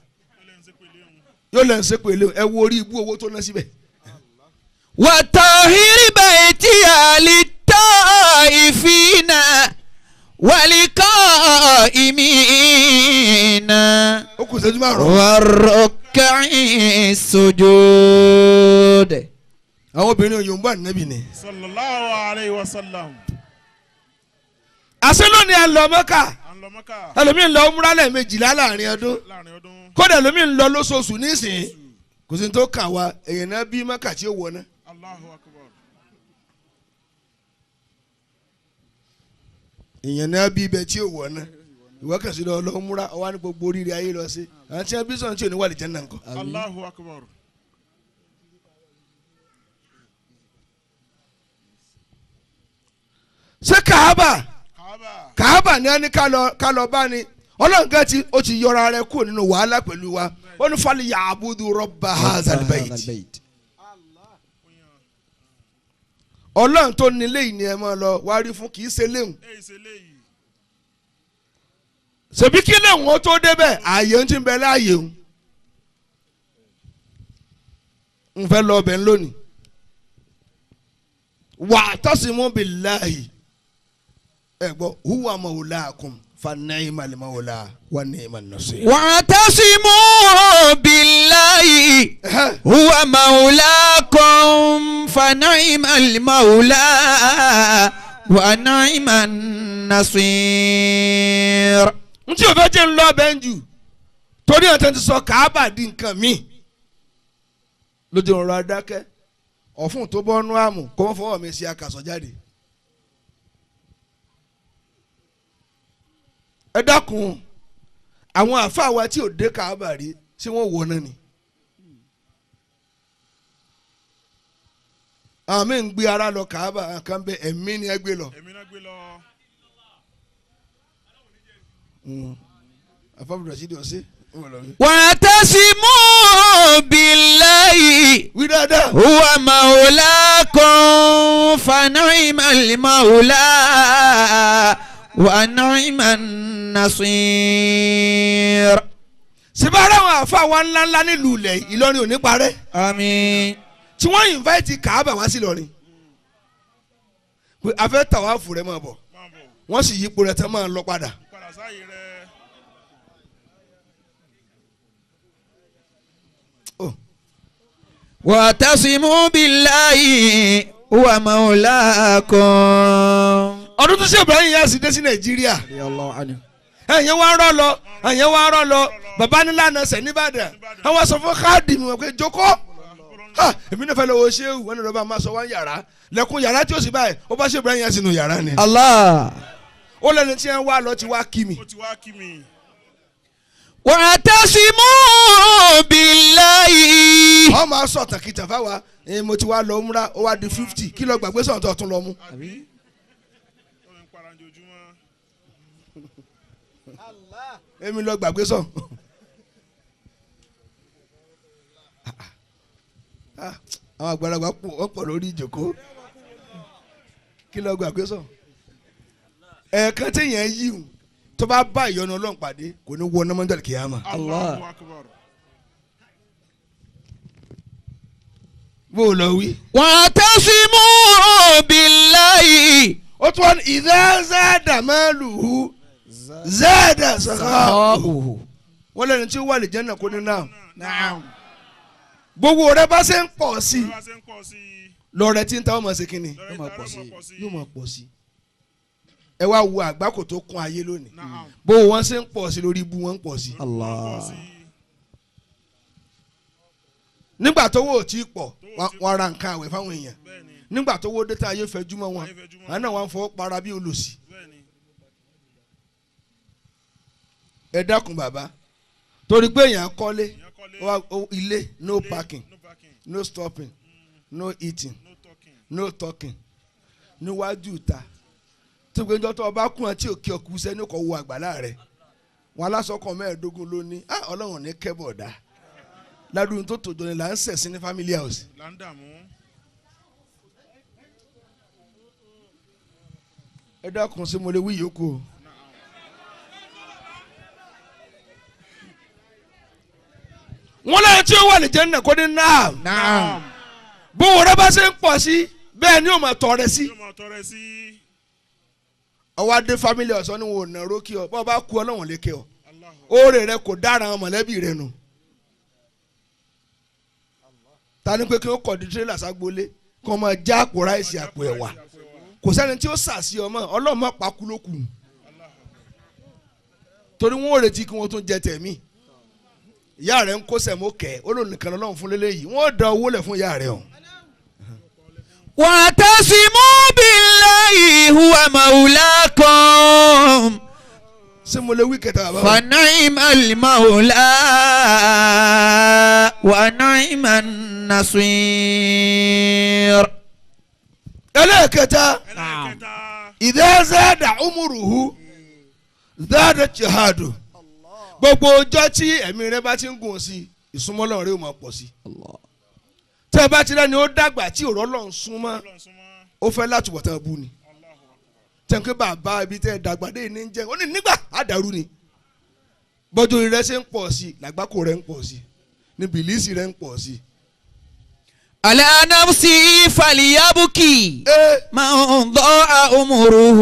yóò lẹ́ ń ṣe pèlè ẹ wo orí ibú owó tó ná síbẹ̀. وطهر بيتي للطائفين والخائفين والقائمين والركع السجود. àwọn obìnrin òyìnbó ànábì ni. sallallahu alayhi wa sallam. àṣẹ lónìí à ń lọ Mẹ́kà ẹlòmíì ń lọ umrah lẹ́ẹ̀mejìlá láàrin ọdún kódà ẹlòmíì ń lọ lóṣooṣù nísìnyí kò sí ní tó kàn wá èèyàn náà bí Mẹ́kà tí ó wọ̀ ná. èèyàn náà bí ibẹ̀ tí ó wọ̀ ná ìwọ kẹsì lọ umrah ọwọ́ ní gbogbo oríire ayé lọ sí àwọn tí wọ́n bí sọ̀rọ̀ tí ò ní wà lè jẹ́ náà nǹkan. Allahu akbar. ṣé Kàábà ni a ní ká lọ bá ni Ọlọ́run gan ó ti yọra rẹ̀ kúrò nínú wàhálà pẹ̀lú wa ó ní fali ya'budu rabba hazal bayt. Ọlọ́run tó nílé yìí ni ẹ máa lọ wá rí fún kì í ṣe léhùn. ṣèbí kí léhùn ó tó débẹ̀ ààyè ń ti bẹ láàyè ń. n fẹ́ lọ ọbẹ̀ lónìí. wa'tasimu billahi. ẹ̀gbọ́ huwa mawlaakum fa ni'mal mawla wa ni'man nasir. wa'tasimu billahi huwa mawlaakum fa ni'mal mawla wa ni'man nasir. n tí o fẹ́ jẹ́ ń lọ bẹ́ẹ̀ jù torí ọ̀tẹ̀ ti sọ Kàábà di nǹkan mi lójú ọ̀rọ̀ adákẹ́ ọ̀fun tó bọ́ nú àmù kó wọ́n fọwọ́ mi sí akàsọ̀ jáde. ẹ dákun àwọn àfáà wa tí ò dé Kàábà rí tí wọ́n wọ̀ náà ni. àwọn mi ń gbé ara lọ Kàábà kan bẹ ẹ̀mí ni ẹ gbé lọ. àfọwọ́bùdó sí di ọ̀sẹ̀. wa'tasimu billahi huwa mawlaakum fa ni'mal mawla wa ni'man nasir. síbára àwọn àfa wa ńláńlá nílùú ilẹ̀ Ìlọrin ò ní parẹ́. àmín. tí wọ́n invite Kàábà wá sí Ìlọrin pé a fẹ́ tàwáàfù rẹ̀ máa bọ̀ wọ́n sì yípo rẹ̀ tẹ́ máa lọ padà. wa'tasimu billahi huwa mawlaakum. ọdún tó ṣe Ibrahim yẹn sì dé sí Nàìjíríà ẹ̀yẹ́ wá rọ́ lọ bàbá nílá náà sẹ̀ nìbàdàn àwọn sọ fún káàdìmù wọn pé jókòó èmi náà fẹ́ lọ́wọ́ ṣéwù wọn ní lọ́ba máa sọ wá yàrá lẹ́kùn yàrá tí ó sì báyìí ó bá ṣe Ibrahim yẹn sínú yàrá ni. Allah. ó lẹ́ni tí wọ́n wá lọ ti wá kí mi. wa'tasimu billahi. wọ́n máa sọ tàkìtà fáwa mo ti wá lọ umrah ó wá di 50 kí lọ gbàgbé sọ̀rọ̀ tó tún lọ mú. èmi lọ gbàgbé sọ. àwọn àgbàlagbà pọ̀ lórí ìjòkó kí lọ gbàgbé sọ. ẹ̀ẹ̀kan téèyàn yí o tó bá bá ìyọnu Ọlọ́run pàdé kò ní wọ nọ́mọ́ndàlì kìyàmà. Allah. bó o lọ wí. wa'tasimu billahi. ó tún wọn idha zada maluhu zada sakhahu. wọ́n lẹ́nu tí ó wà lè jẹ́ náà kó ní náà. gbogbo rẹ bá ṣe ń pọ̀ sí i lọ́rẹ̀ tí ń ta ọmọ ṣe kínni yóò máa pọ̀ sí i. ẹ wá wo àgbákò tó kún ayé lónìí bó wọn ṣe ń pọ̀ sí lórí ibú wọn ń pọ̀ sí. Allah. nígbà tó wò ó tí pọ̀ wọ́n ra nǹkan àwẹ̀ fáwọn èèyàn nígbà tó wò ó dẹ́ta ayé fẹ́ júmọ́ wọn àná wọn fọwọ́ para bí olòṣì. ẹ dákun bàbá torí pé èèyàn kọ́lé ilé no parking no stopping no eating no talking níwájú ìta tí gbẹ́njọ́ tó ọba kún ẹ tí òkè ọkùn sẹ́ni kò wo àgbàlá rẹ̀ wọn alásọkàn 15 ló ní Ọlọ́run ní kẹ́bọ̀dá ládùúgbò tó tòjọ́ ni là ń sẹ̀ sí ní family house. ẹ dákun sí mo lè wí yòókù o. wọ́n lẹ́yìn tí ó wà ní jẹ́nà kó ní náà bó wọ́n rẹ́ bá ṣe ń pọ̀ sí bẹ́ẹ̀ ni ó máa tọrẹ sí. ọwọ́ adé family ọ̀sán ni wọn ò nà rókì ọ bọ́ọ̀ bá kú ọlọ́wọ̀n lékè ọ oore rẹ kò dára àwọn mọ̀lẹ́bí rẹ nù. ta ni pé kí wọ́n kọ̀ di tírélà ságbólé kí wọ́n máa já àpò ráìsì àpò ẹ̀wà kò sẹ́ni tí ó sàsí ọmọ ọlọ́mọ pakú ló kù torí wọn ò retí kí wọ́n tún jẹ tẹ̀mí ìyá rẹ̀ ń kó sẹ̀mó kẹ́ ó lòun nìkan lọ́wọ́ fún lélẹ́yìí wọ́n dán owó lẹ̀ fún ìyá rẹ̀ o. واعتصموا بالله هو مولاكم ṣé mo lè wí kẹta bàbá. فنعم المولى ونعم النصير. ẹlẹ́ẹ̀kẹta idha zada umuruhu zada jihadu gbogbo ọjọ́ tí ẹ̀mí rẹ bá ti ń gùn sí ìsúnmọ́ Ọlọ́run rẹ ó máa pọ̀ sí. tẹ́ ẹ bá ti rẹ́ni ó dàgbà tí òrọ́ Ọlọ́run súnmọ́ ó fẹ́ láti wọ̀tán bú ni. tẹ̀ǹkẹ́ bàbá ibi tẹ́ ẹ dàgbà dé ní jẹ́ ó ní nígbà àdàrú ni. bọ́jú rẹ ṣe ń pọ̀ sí làgbákò rẹ ń pọ̀ sí ní bìlísì rẹ ń pọ̀ sí. على نفسه فليبكي من ضاع عمره.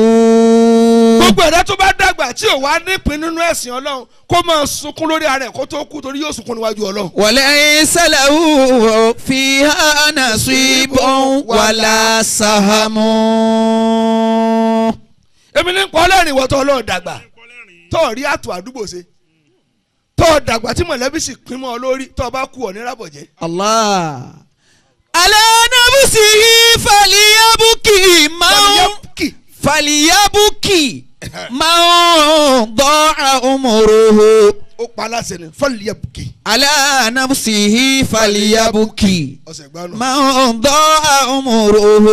gbogbo ẹ̀dá tó bá dàgbà tí ò wá nípìn nínú ẹ̀sìn Ọlọ́run kó máa sunkún lórí ara ẹ̀ kó tó kú torí yóò sunkún níwájú Ọlọ́run. وليس له فيها نصيب ولا سهم. èmi ní pọ́ lẹ́rìn ìwọ tó Ọlọ́run dàgbà tó rí àtò àdúgbò ṣe tó dàgbà tí mọ̀lẹ́bí sì pín mọ́ ọ lórí tó bá kú ọ ní rábọ̀jẹ́. الله على نفسه فليبكي من ضاع عمره. ó pa aláṣẹ ni فليبكي. على نفسه فليبكي من ضاع عمره.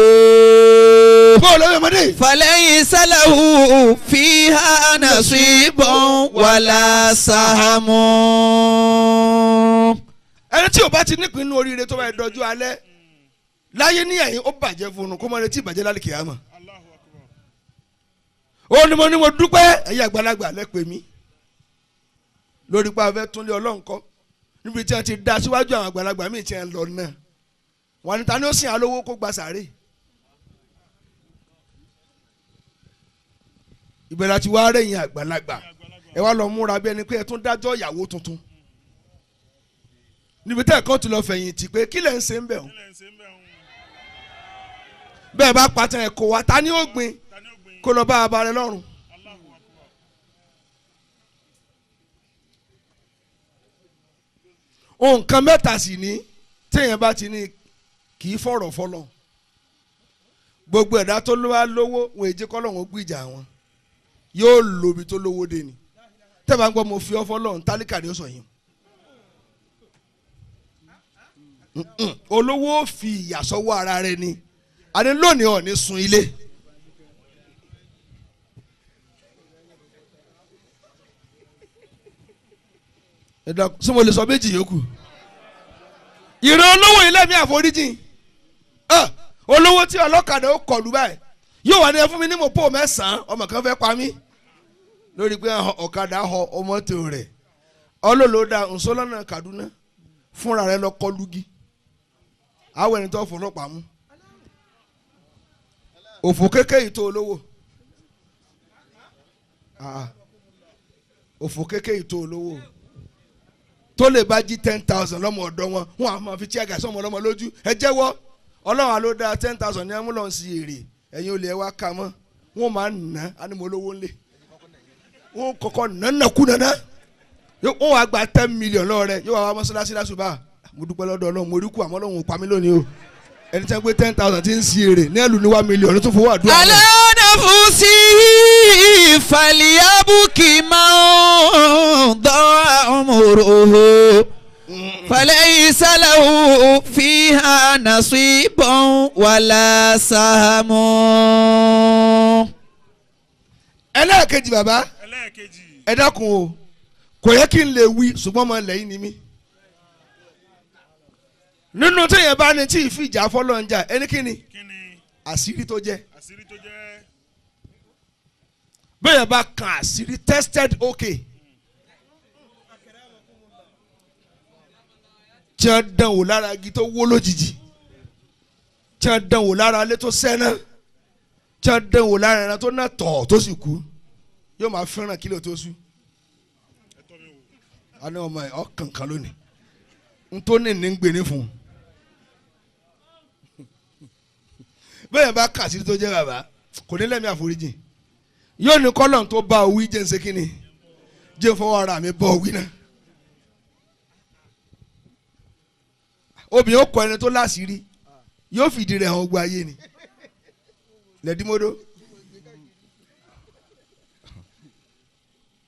فليس له فيها نصيب ولا سهم. ẹni tí o bá ti nípìn inú oríire tó bá dọjú alẹ́ láyé ní ẹ̀yìn ó bàjẹ́ fún un kó mọ retí ìbàjẹ́ lálẹ́ kìámà. ó ní mo dúpẹ́ ẹ̀yin àgbàlagbà lẹ́pẹ́ mi lórí pé a fẹ́ túnlé Ọlọ́run kọ́ níbi tí wọ́n ti dá síwájú àwọn àgbàlagbà míì tí wọ́n lọ náà wọn ni ta ni ó sìn alówó kó gba sàárè. ìbẹ̀rẹ̀ àti wàá rẹ̀yìn àgbàlagbà ẹ wá lọ múra bí ẹni pé ẹ tún dájọ́ ìyàwó tuntun níbi tẹ́ ẹ̀kọ́ ti lọ fẹ̀yìntì pé kí lẹ̀ ń ṣe ń bẹ̀ o bẹ́ẹ̀ bá pàtàn ẹ̀kọ́ wa ta ni ó gbin kó lọ bá abalẹ̀ lọ́rùn. nǹkan mẹ́ta sì ní téèyàn bá ti ní kì í fọ̀rọ̀ fọlọ́ gbogbo ẹ̀dá tó wá lówó wọn èjì kọ́ lọ́wọ́ gbìjà wọn yóò lóbi tó lówó dé ni tẹ́ bá ń gbọ́ mo fi ọ́ fọlọ́run tálíkà ni ó sọ yìí. olówó fi ìyà sọ́wọ́ ara rẹ̀ ni àní lónìí ọ̀ ní sun ilé. ṣé mo lè sọ méjì yòókù ìran olówó ilé mi àforíjì olówó tí ọlọ́kadà ó kọlù báyìí yóò wà ní ẹ fún mi ní mo pò mẹ́sàn-án ọmọ kan fẹ́ pa mí lórí pé ọ̀kadà họ ọmọ tó rẹ̀ ọlọ́lọ́dà nsọ́lọ́nà Kaduna fúnra rẹ̀ lọ kọlùgì àwọn ẹni tó fọlọ́pàá mú òfò kékeré tó olówó òfò kékeré tó olówó tó lè bá jí 10,000 lọ́mọ ọ̀dọ́ wọn á máa fi tí àgàsọ́ ọmọ ọlọ́mọ lójú ẹ jẹ́wọ́ Ọlọ́run àló dá 10,000 ní amúlọ̀ sí èrè ẹ̀yin olè ẹ wá ká mọ́ wọn máa nà á ní mo lówó ńlẹ̀ wọn kọ́kọ́ nànàkú nànà wọn wá gba 10 million lọ́wọ́ rẹ yóò wá mọ́sálásí lásùbà mo dúpẹ́ lọ́dọ̀ Ọlọ́run mo rí kú àmọ́ Ọlọ́run ò pa mí lónìí o ẹni tí wọ́n gbé 10,000 tí ń sí èrè ní ẹ̀lú ní 1 million ló tún fowó àdúrà. على نفسه فليبكي من ضاع عمره فليس له فيها نصيب ولا سهم. ẹlẹ́ẹ̀kejì bàbá ẹ dákun o kò yẹ kí n lè wí ṣùgbọ́n mo lẹ́yìn ni mí nínú téèyàn bá ní tí ìfìjà fọlọ́njà ẹni kí ni àṣírí tó jẹ́ bẹ́ẹ̀ bá kan àṣírí tested okay tí wọ́n dán wò lára igi tó wó lójijì tí wọ́n dán wò lára alẹ́ tó sẹ́nà tí wọ́n dẹ̀ wò lára ẹran tó ná tọ̀ tó sì kú yóò máa fẹ́ràn kílò tó sú. a ní ọmọ ẹ ọkàn kan lónìí n tó ní ní gbé ní fún un. bẹ́ẹ̀ bá kà sí tó jẹ́ bàbá kò ní lẹ́mí àforíjì yóò ní kọ́lọ̀ tó bá òwí jẹ́ ń ṣe kínní jẹ́ fọwọ́ ara mi bọ́ òwí náà. obìnrin ó kọ ẹni tó láṣìírí yóò fìdí rẹ̀ hàn ogun ayé ni lẹ́dímọ́dọ́.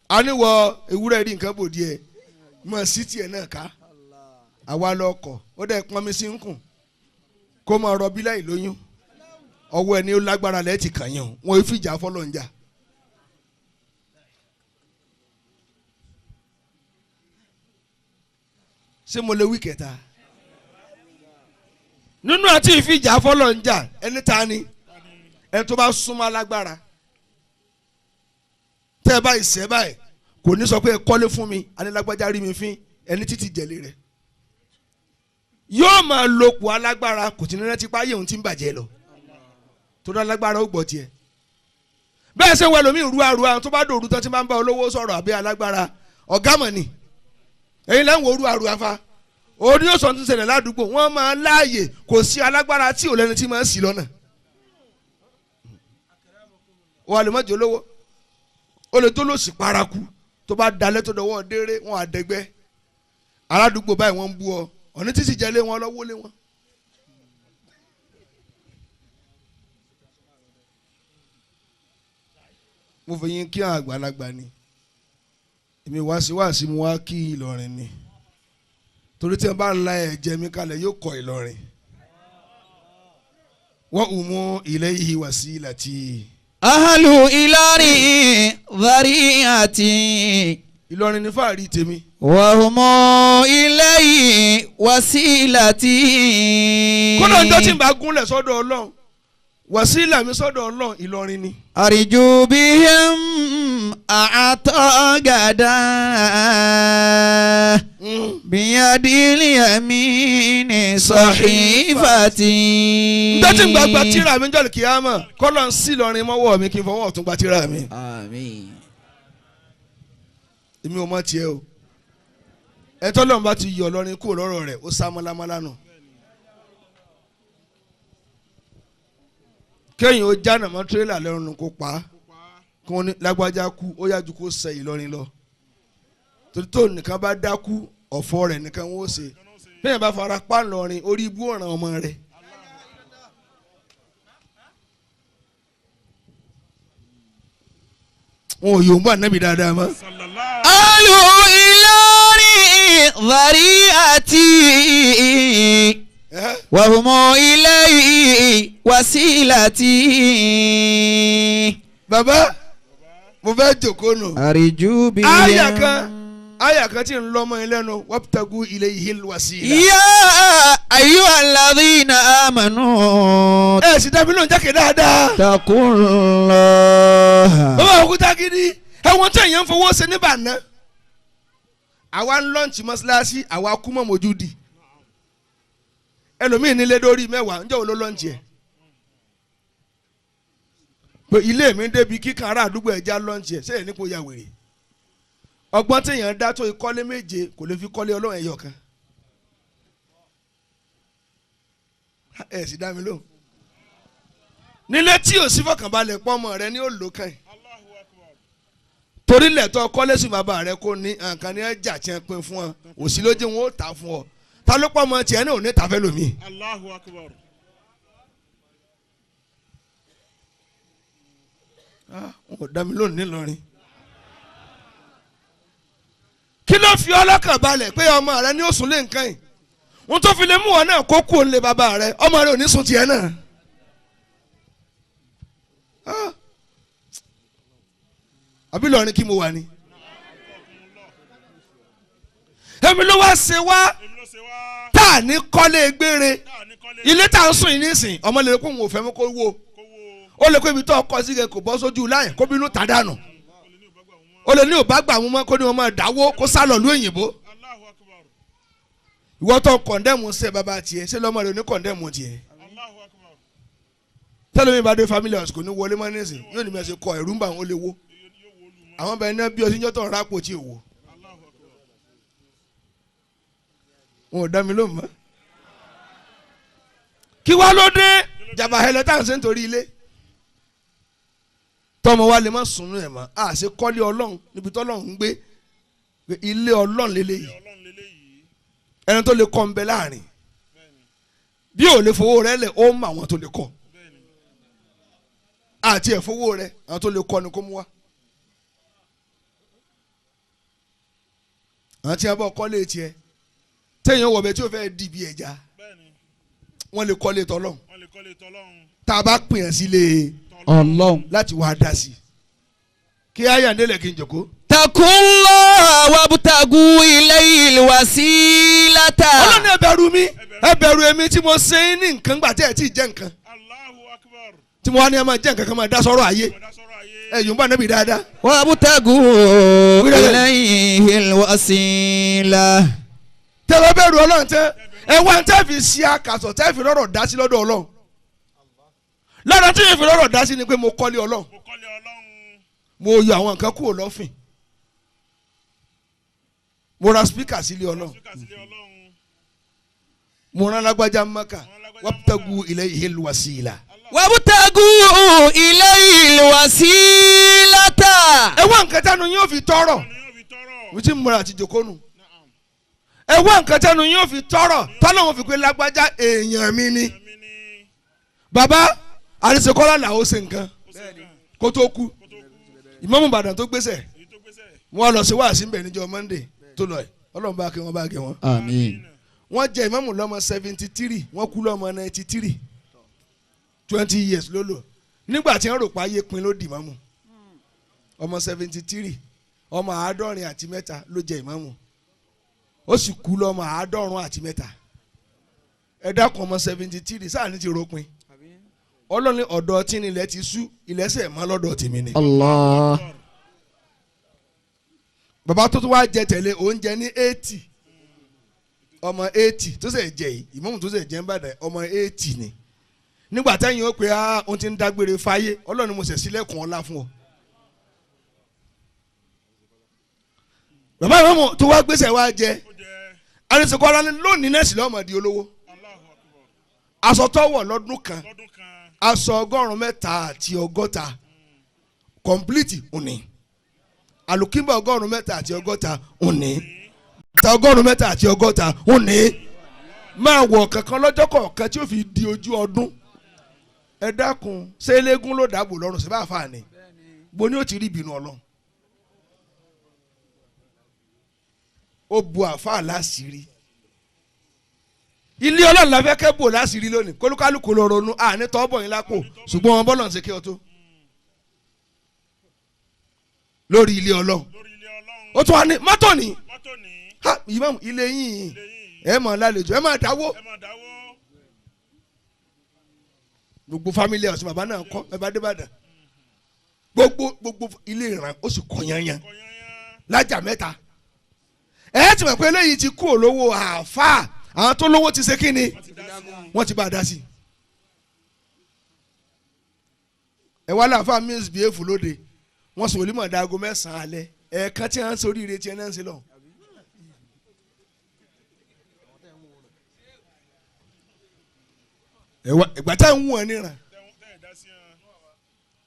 a ní wọ ewúrẹ́ rí nǹkan bò díẹ̀ mọ̀ sí tiẹ̀ náà ká àwa lọ kọ̀ ó dẹ̀ pọnmi sí ń kùn kó máa rọbí láì lóyún ọwọ́ ẹni ó lágbára lẹ́ẹ̀tì kàn yàn wọn fi ìjà fọlọ́ ń jà. ṣé mo lè wí kẹta nínú àti ìfìjà fọlọ́ ń jà ẹni ta ni ẹni tó bá súnmọ́ alágbára tẹ́ ẹ báyìí sẹ́ báyìí kò ní sọ pé ẹ kọ́lé fún mi anílágbájá rí mi fín ẹni títí jẹ̀lé rẹ̀ yóò máa lopò alágbára kò tí ní rántí páyé òun ti ń bàjẹ́ lọ tó dá alágbára ó gbọ́ tiẹ̀ bẹ́ẹ̀ ṣe wọ ẹlòmíì ru àrùn àwọn tó bá dòru tán tí máa ń bá olówó sọ̀rọ̀ àbí alágbára ọ̀gá mọ̀ ni èyí lẹ́yìn wo ru àrùn afa òun yóò sọ tó ṣẹlẹ̀ ládùúgbò wọ́n máa láàyè kò sí alágbára tí ò lẹ́ni tí máa ń sì lọ́nà wọ́n lè má jẹ́ olówó ó lè tó lòsì paraku tó bá dalẹ̀ tó dọwọ́ déré wọn àdẹ́gbẹ́ aládùúgbò báyìí wọ́n ń bú ọ ọ̀ní títí jẹ́lé wọn lọ́wọ́ lé wọn. mo fi yín kí àwọn àgbàlagbà ni èmi wáṣíwáṣí mo wá kí Ìlọrin ni torí tí wọ́n bá ń la ẹ̀jẹ̀ mi kalẹ̀ yóò kọ́ Ìlọrin wọ́n ò mú ilayhi wasilati. Ahlu Ìlọrin dhariyati. Ìlọrin ní fàárí tèmi. Wa humu ilayhi wasilati. kódà ń dọ́tí bá gúnlẹ̀ sọ́dọ̀ Ọlọ́run wàsílà mi sọ́dọ̀ Ọlọ́run Ìlọrin ni. Arju bihim a'taqada biyadil yamini sahifati. dọ́tí gbàgbà tíra mi jọ̀lù kíámà kọ́lọ̀ ń sí Ìlọrin mọ́wọ́ mi kí n fọwọ́ ọ̀tún gba tíra mi. Àmín. èmi ò mọ tiẹ̀ o ẹ tọ́lọ́run bá ti yọ Ìlọrin kúrò lọ́rọ̀ rẹ̀ ó sá mọ́lámọ́lá nù. kéèyàn ó jáná mọ́ tírélà lẹ́rùn kó pa á kí wọ́n ní lágbájá kú ó yájú kó sẹ Ìlọrin lọ torí tó nìkan bá dákú ọ̀fọ̀ rẹ̀ nìkan wọ́n ó ṣe bẹ́ẹ̀ bá fara pa ńlọrin orí ibú ọ̀ràn ọmọ rẹ̀. wọn ò yòó ń bọ̀ ànábì dáadáa mọ́. Ahlu Ìlọrin dhariyati. Wa humu ilayhi wasilati. bàbá mo fẹ́ jòkó nù. Arju bihim. àyà kan tí ń lọ́mọ yín lẹ́nu wabtagu ilayhil wasila. Ya ayyuhalladhina amanu. ẹ sì dábìlì òun jákè dáadáa. Taqullaha. bàbá òkúta gidi ẹ̀wọ̀n tí èèyàn ń fowó ṣe níbànú. àwa ń lọ́ǹtì mọ́ṣáláṣí àwa kú mọ́ mojú di. ẹlòmíì nílé dórí mẹ́wàá ǹjẹ́ òun ló lọ́ǹtì ẹ̀. pé ilé mi débi kíkan ará àdúgbò ẹja lọ́ǹtì ẹ̀ sẹ́yìn nípò ya wèrè. ọgbọ́n téèyàn dá tó ìkọ́lé méje kò lè fi kọ́lé Ọlọ́run ẹ̀yọ̀ kan. ẹ sì dá mi lóhùn. nílé tí ò sí fọkànbalẹ̀ pọ́nmọ rẹ ní òòlò kan yìí. torí lẹ́tọ́ kọ́lé sí bàbá rẹ kò ní nǹkan ní ẹja tí wọ́n pín fún ọ òsì lójú wọn ó tà fún ọ ta ló pọ́nmọ tiẹ̀ ní òní tàfẹ́ lómi. Allahu Akbar. wọn ò dá mi lóhùn nílọrin. kí ló fi ọlọ́kàn balẹ̀ pé ọmọ rẹ ní òsùn lé nǹkan yìí wọ́n tó fi lè mú ọ náà kó kú òun lé bàbá rẹ ọmọ rẹ ò ní sùn tiẹ̀ náà. àbí lọrin kí mo wà ní. èmi ló wá ṣe wá tá a ní kọ́lé gbére ilé tá a ń sùn yìí nísìn ọmọ lè kó òun ò fẹ́ mú kó wó ó lè kó ibi tó ọkọ sí kẹ kò bọ́ sójú láyé kó bínú tà dànù ó lè ní ò bá gbà mú mọ́ kó ní wọn máa dáwó kó sá lọ lú òyìnbó ìwọ tó kọ̀ndẹ́mù ṣe bàbá tiẹ̀ ṣé lọ́mọ rẹ ò ní kọ̀ndẹ́mù tiẹ̀ tẹ́lẹ̀ mi bá dé family house kò ní wọlé mọ́ nísìn yóò ní mẹ́sẹ̀ kọ ẹ̀rú ń bà wọ́n lè wo àwọn bẹ̀rẹ̀ náà bí ọtí jọ́tọ̀ ń rápò tí ò wò wọn ò dá mi lóhùn mọ́ kí wá ló dé jàmbá hẹlẹ tá à ń ṣe nítorí ilé tọmọ wa lè má sùn ẹ̀ mọ́ a ṣe kọ́lé ọlọ́run níbi tọ́lọ́run ń gbé ilé ọlọ́run lélẹ́yìí ẹni tó lè kọ́ ń bẹ láàrin bí ò lè fowó rẹ lẹ̀ ó mọ àwọn tó lè kọ́ àti ẹ̀fowó rẹ àwọn tó lè kọ́ ni kó mú wá àwọn tí wọ́n bọ̀ kọ́lé tiẹ̀ téèyàn wọ̀ bẹ́ẹ̀ tí ó fẹ́ di bí ẹja wọ́n lè kọ́lé tọ́lọ́run tá a bá pè é sílé ọlọ́run láti wá dá sí kí ayáǹdélẹ̀ kí n jòkó. takunlọ wabutagu ilayil wasilata. ọlọ́run ẹ bẹ̀rù mi ẹ bẹ̀rù èmi tí mo ṣe é ní nǹkan gbà tí ẹ ti jẹ́ nǹkan tí mo wá ní ẹ máa jẹ́ nǹkan kan máa dá sọ́rọ̀ ayé ẹ yòó ń bá níbi dáadáa. wabutagu ilayil wasila. tẹ́lẹ̀ bẹ̀rù ọlọ́run tẹ́ ẹ wá ń tẹ́ fi ṣí àkàsọ̀ tẹ́ fi rọ̀rọ̀ dá sí lọ́dọ̀ ọlọ́run lára tí yẹn fi rọ̀rọ̀ dá sí ni pé mo kọ́lé ọlọ́run mo yọ àwọn nǹkan kúrò lọ́fìn mo ra spíkà sílé ọlọ́run mo rán lágbájá Mákà wabtagu ilayhil wasila. wabutagu ilayhil wasilata. ẹ wá nǹkan tánu yóò fi tọrọ mo ti múra àti jòkónù ẹ wá nǹkan tánu yóò fi tọrọ tọ́lọ́wọ́n fi pé lágbájá èèyàn mi ni bàbá àrísèkọ́lá làwọn ṣe nǹkan kó tó kú ìmáàmù Ìbàdàn tó gbéṣẹ̀ wọ́n lọ sí wàásí ń bẹ̀ níjọ́ Monday tó lọ ẹ̀ ọlọ́run bá kí wọ́n bá kí wọ́n. àmín. wọ́n jẹ ìmáàmù lọ́mọ 73 wọ́n kú lọ́mọ 93 20 years ló lò nígbà tí wọ́n rò pa ayé pin ló di ìmáàmù ọmọ 73 ọmọ 73 ló jẹ ìmáàmù ó sì kú lọ́mọ 73 ẹ dákun ọmọ 73 sáà ní ti ròpin ọlọ́ni ọ̀dọ̀ tí ni ilẹ̀ ti sú ilẹ̀ sẹ̀ mọ́ lọ́dọ̀ tèmi ni. Allah. bàbá tó tún wá jẹ tẹ̀lé oúnjẹ ní 80 ọmọ 80 tó sẹ̀ jẹ yìí ìmáàmù tó sẹ̀ jẹ́ ń bàdàn ọmọ 80 ni nígbà tẹ́yìn ó pé òun ti ń dágbére fáyé ọlọ́ni mo sẹ̀ sílẹ̀kùn ọlá fún ọ. bàbá ìmáàmù tó wá gbèsè wá jẹ àrísèkọ́lá ní lónìí náà sì lọ́mọ di olówó aṣọ tọ́wọ̀ lọ́dún kan aṣọ 160 complete òní alùkímbà 160 òní ta 160 òní máa wọ̀ kankan lọ́jọ́ kọ̀ọ̀kan tí ó fi di ojú ọdún ẹ dákun ṣé eléégún ló dàbò lọ́rùn sí bá fà ní bo ni ó ti rí ìbínú Ọlọ́run ó bu àfáà láṣìírí ilé Ọlọ́run la fẹ́ kẹ́ bò láṣìírí lónìí kólúkálùkù lọ ronú àní tọ́ bọ̀ yín lápò ṣùgbọ́n wọn bọ́lọ̀ ń ṣe kí ọ tó lórí ilé Ọlọ́run ó tún wá ní mọ́tò ní ìmáàmù ilé yín ẹ máa lálejò ẹ máa dáwó gbogbo family house bàbá náà kọ́ ẹ bá dé Ìbàdàn gbogbo ilé ìran ó sì kọ́ yanyan lájà mẹ́ta ẹ ti mọ̀ pé eléyìí ti kú olówó àáfàá àwọn tó lówó ti ṣe kí ni wọ́n ti bá a dá sí. ẹ wá láàfáà means behave lóde wọ́n sọ olímọ̀ dago 9 alẹ́ ẹ̀ẹ̀kan tí wọ́n ń sórí ire tí wọ́n ń ṣe lọ. ìgbà tá ń wù ọ́ níran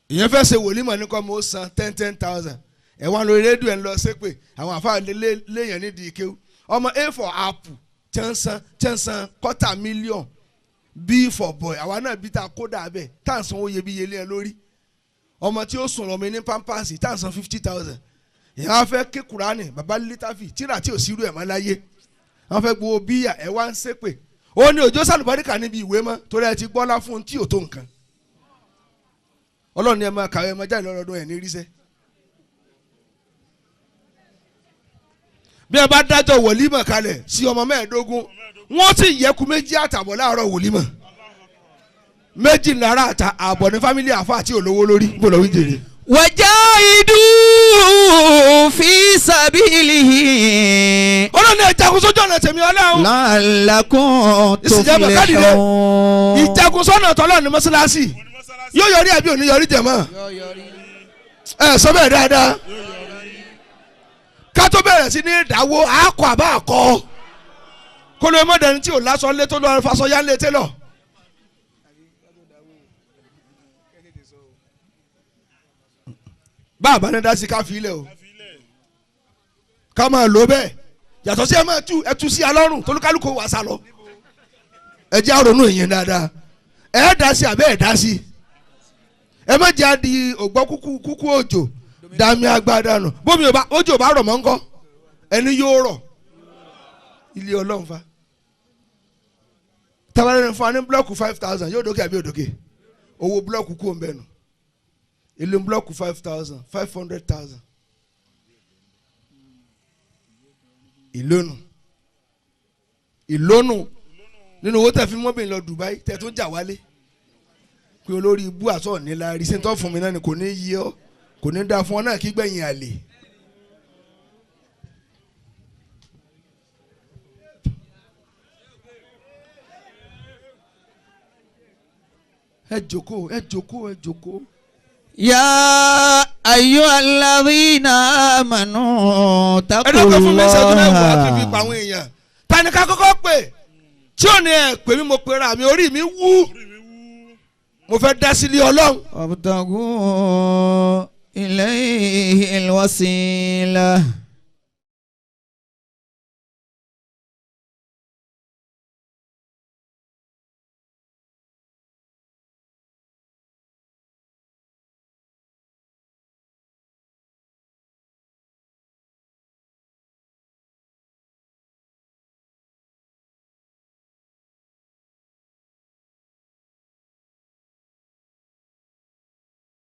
ìyẹn fẹ́ ṣe wòlímọ̀ ní kọ́ mo san 10,000 ẹ̀ wá lórí rédíò ẹ̀ ń lọ ṣépè àwọn àfáà léèyàn nídìí ike ọmọ A for apple tẹ́ǹsán $250,000 B for boy àwa náà bí ta kódà bẹ́ẹ̀ tá à ń sanwó iyebíye lé ẹ lórí ọmọ tí ó sùn lọ́mọ ní pampasì tá à ń san 50,000 ìyẹn wọ́n fẹ́ ké Kùránì bàbá lítàfì tíra tí ò sírú ẹ̀ mọ́ láyé wọ́n fẹ́ gbowó bíyà ẹ̀ wá ń ṣépè ó ní òjò sàlùbáríkà níbi ìwé mọ́ torí ẹ ti gbọ́lá fún un tí ò tó nǹkan Ọlọ́run ni ẹ máa kàwé ẹ máa jáde lọ́dọọdún ẹ̀ ní ríṣẹ́. bí ẹ bá dájọ́ wòlímọ̀ kalẹ̀ sí ọmọ 15 wọ́n sì yẹku 2.5 láàárọ̀ wòlímọ̀ 2 lára àbọ̀ ní fámílì àfa àti olówó lórí gbọ́dọ̀ wí jèrè. wajahidu fi sabilihi. Ọlọ́run ẹ jagun sójú ọ̀nà tèmi Ọlọ́run. la'allakum tuflihun. ìjagun sọ́nà tọ́lọ́ ní mọ́sálásì yóò yọrí àbí òní yọrí jẹ̀mọ́ ẹ sọ bẹ́ẹ̀ dáadáa ká tó bẹ̀rẹ̀ sí ní ìdáwó àákọ àbá àkọ kó ló mọ̀ dẹni tí ò lásọ lé tó lọ́ọ́ fasọ yá lé tẹ́lọ̀. bá a bá ní dá sí ká fi ilẹ̀ o ká máa lò bẹ́ẹ̀ yàtọ̀ sí ẹ máa tú sí alọ́rùn tolúkálùkù wà sá lọ ẹ jẹ́ àrònú ìyẹn dáadáa ẹ dá sí àbẹ́ ẹ dá sí ẹ má jẹ́ àdì ògbọ́ kúkú òjò dàmí agbádá nù bómi òjò bá rọ̀ mọ́ ńkọ́ ẹni yóò rọ̀ ilé ọlọ́run fa tabalẹ̀ fún wa ní búlọ́ọ̀kù 5,000 yóò dókè àbí òdòkè owó búlọ́ọ̀kù kú òǹbẹ̀ nù ilé búlọ́ọ̀kù 5,000 500,000 ìlónù nínú owó tẹ̀ fi mọ́bìnrin lọ Dubai tẹ̀ tó jà wálé pé olórí ibú àsọ̀ nílá rí sẹ́ńtọ́ fún mi náà ni kò ní yí ọ́ kò ní dáa fún ọ náà kí gbẹ̀yìn àlè. ẹ jókòó. Ya ayyuhalladhina amanu ẹ dọ́kọ̀ fún mi ṣẹ́jú mẹ́wàá kí n fi pa àwọn èèyàn tani ká kọ́kọ́ pè tí ò ní ẹ pè mí mo pera mi orí mi wú mo fẹ́ dá sílé ọlọ́run. wabtagu ilayhi alwasila.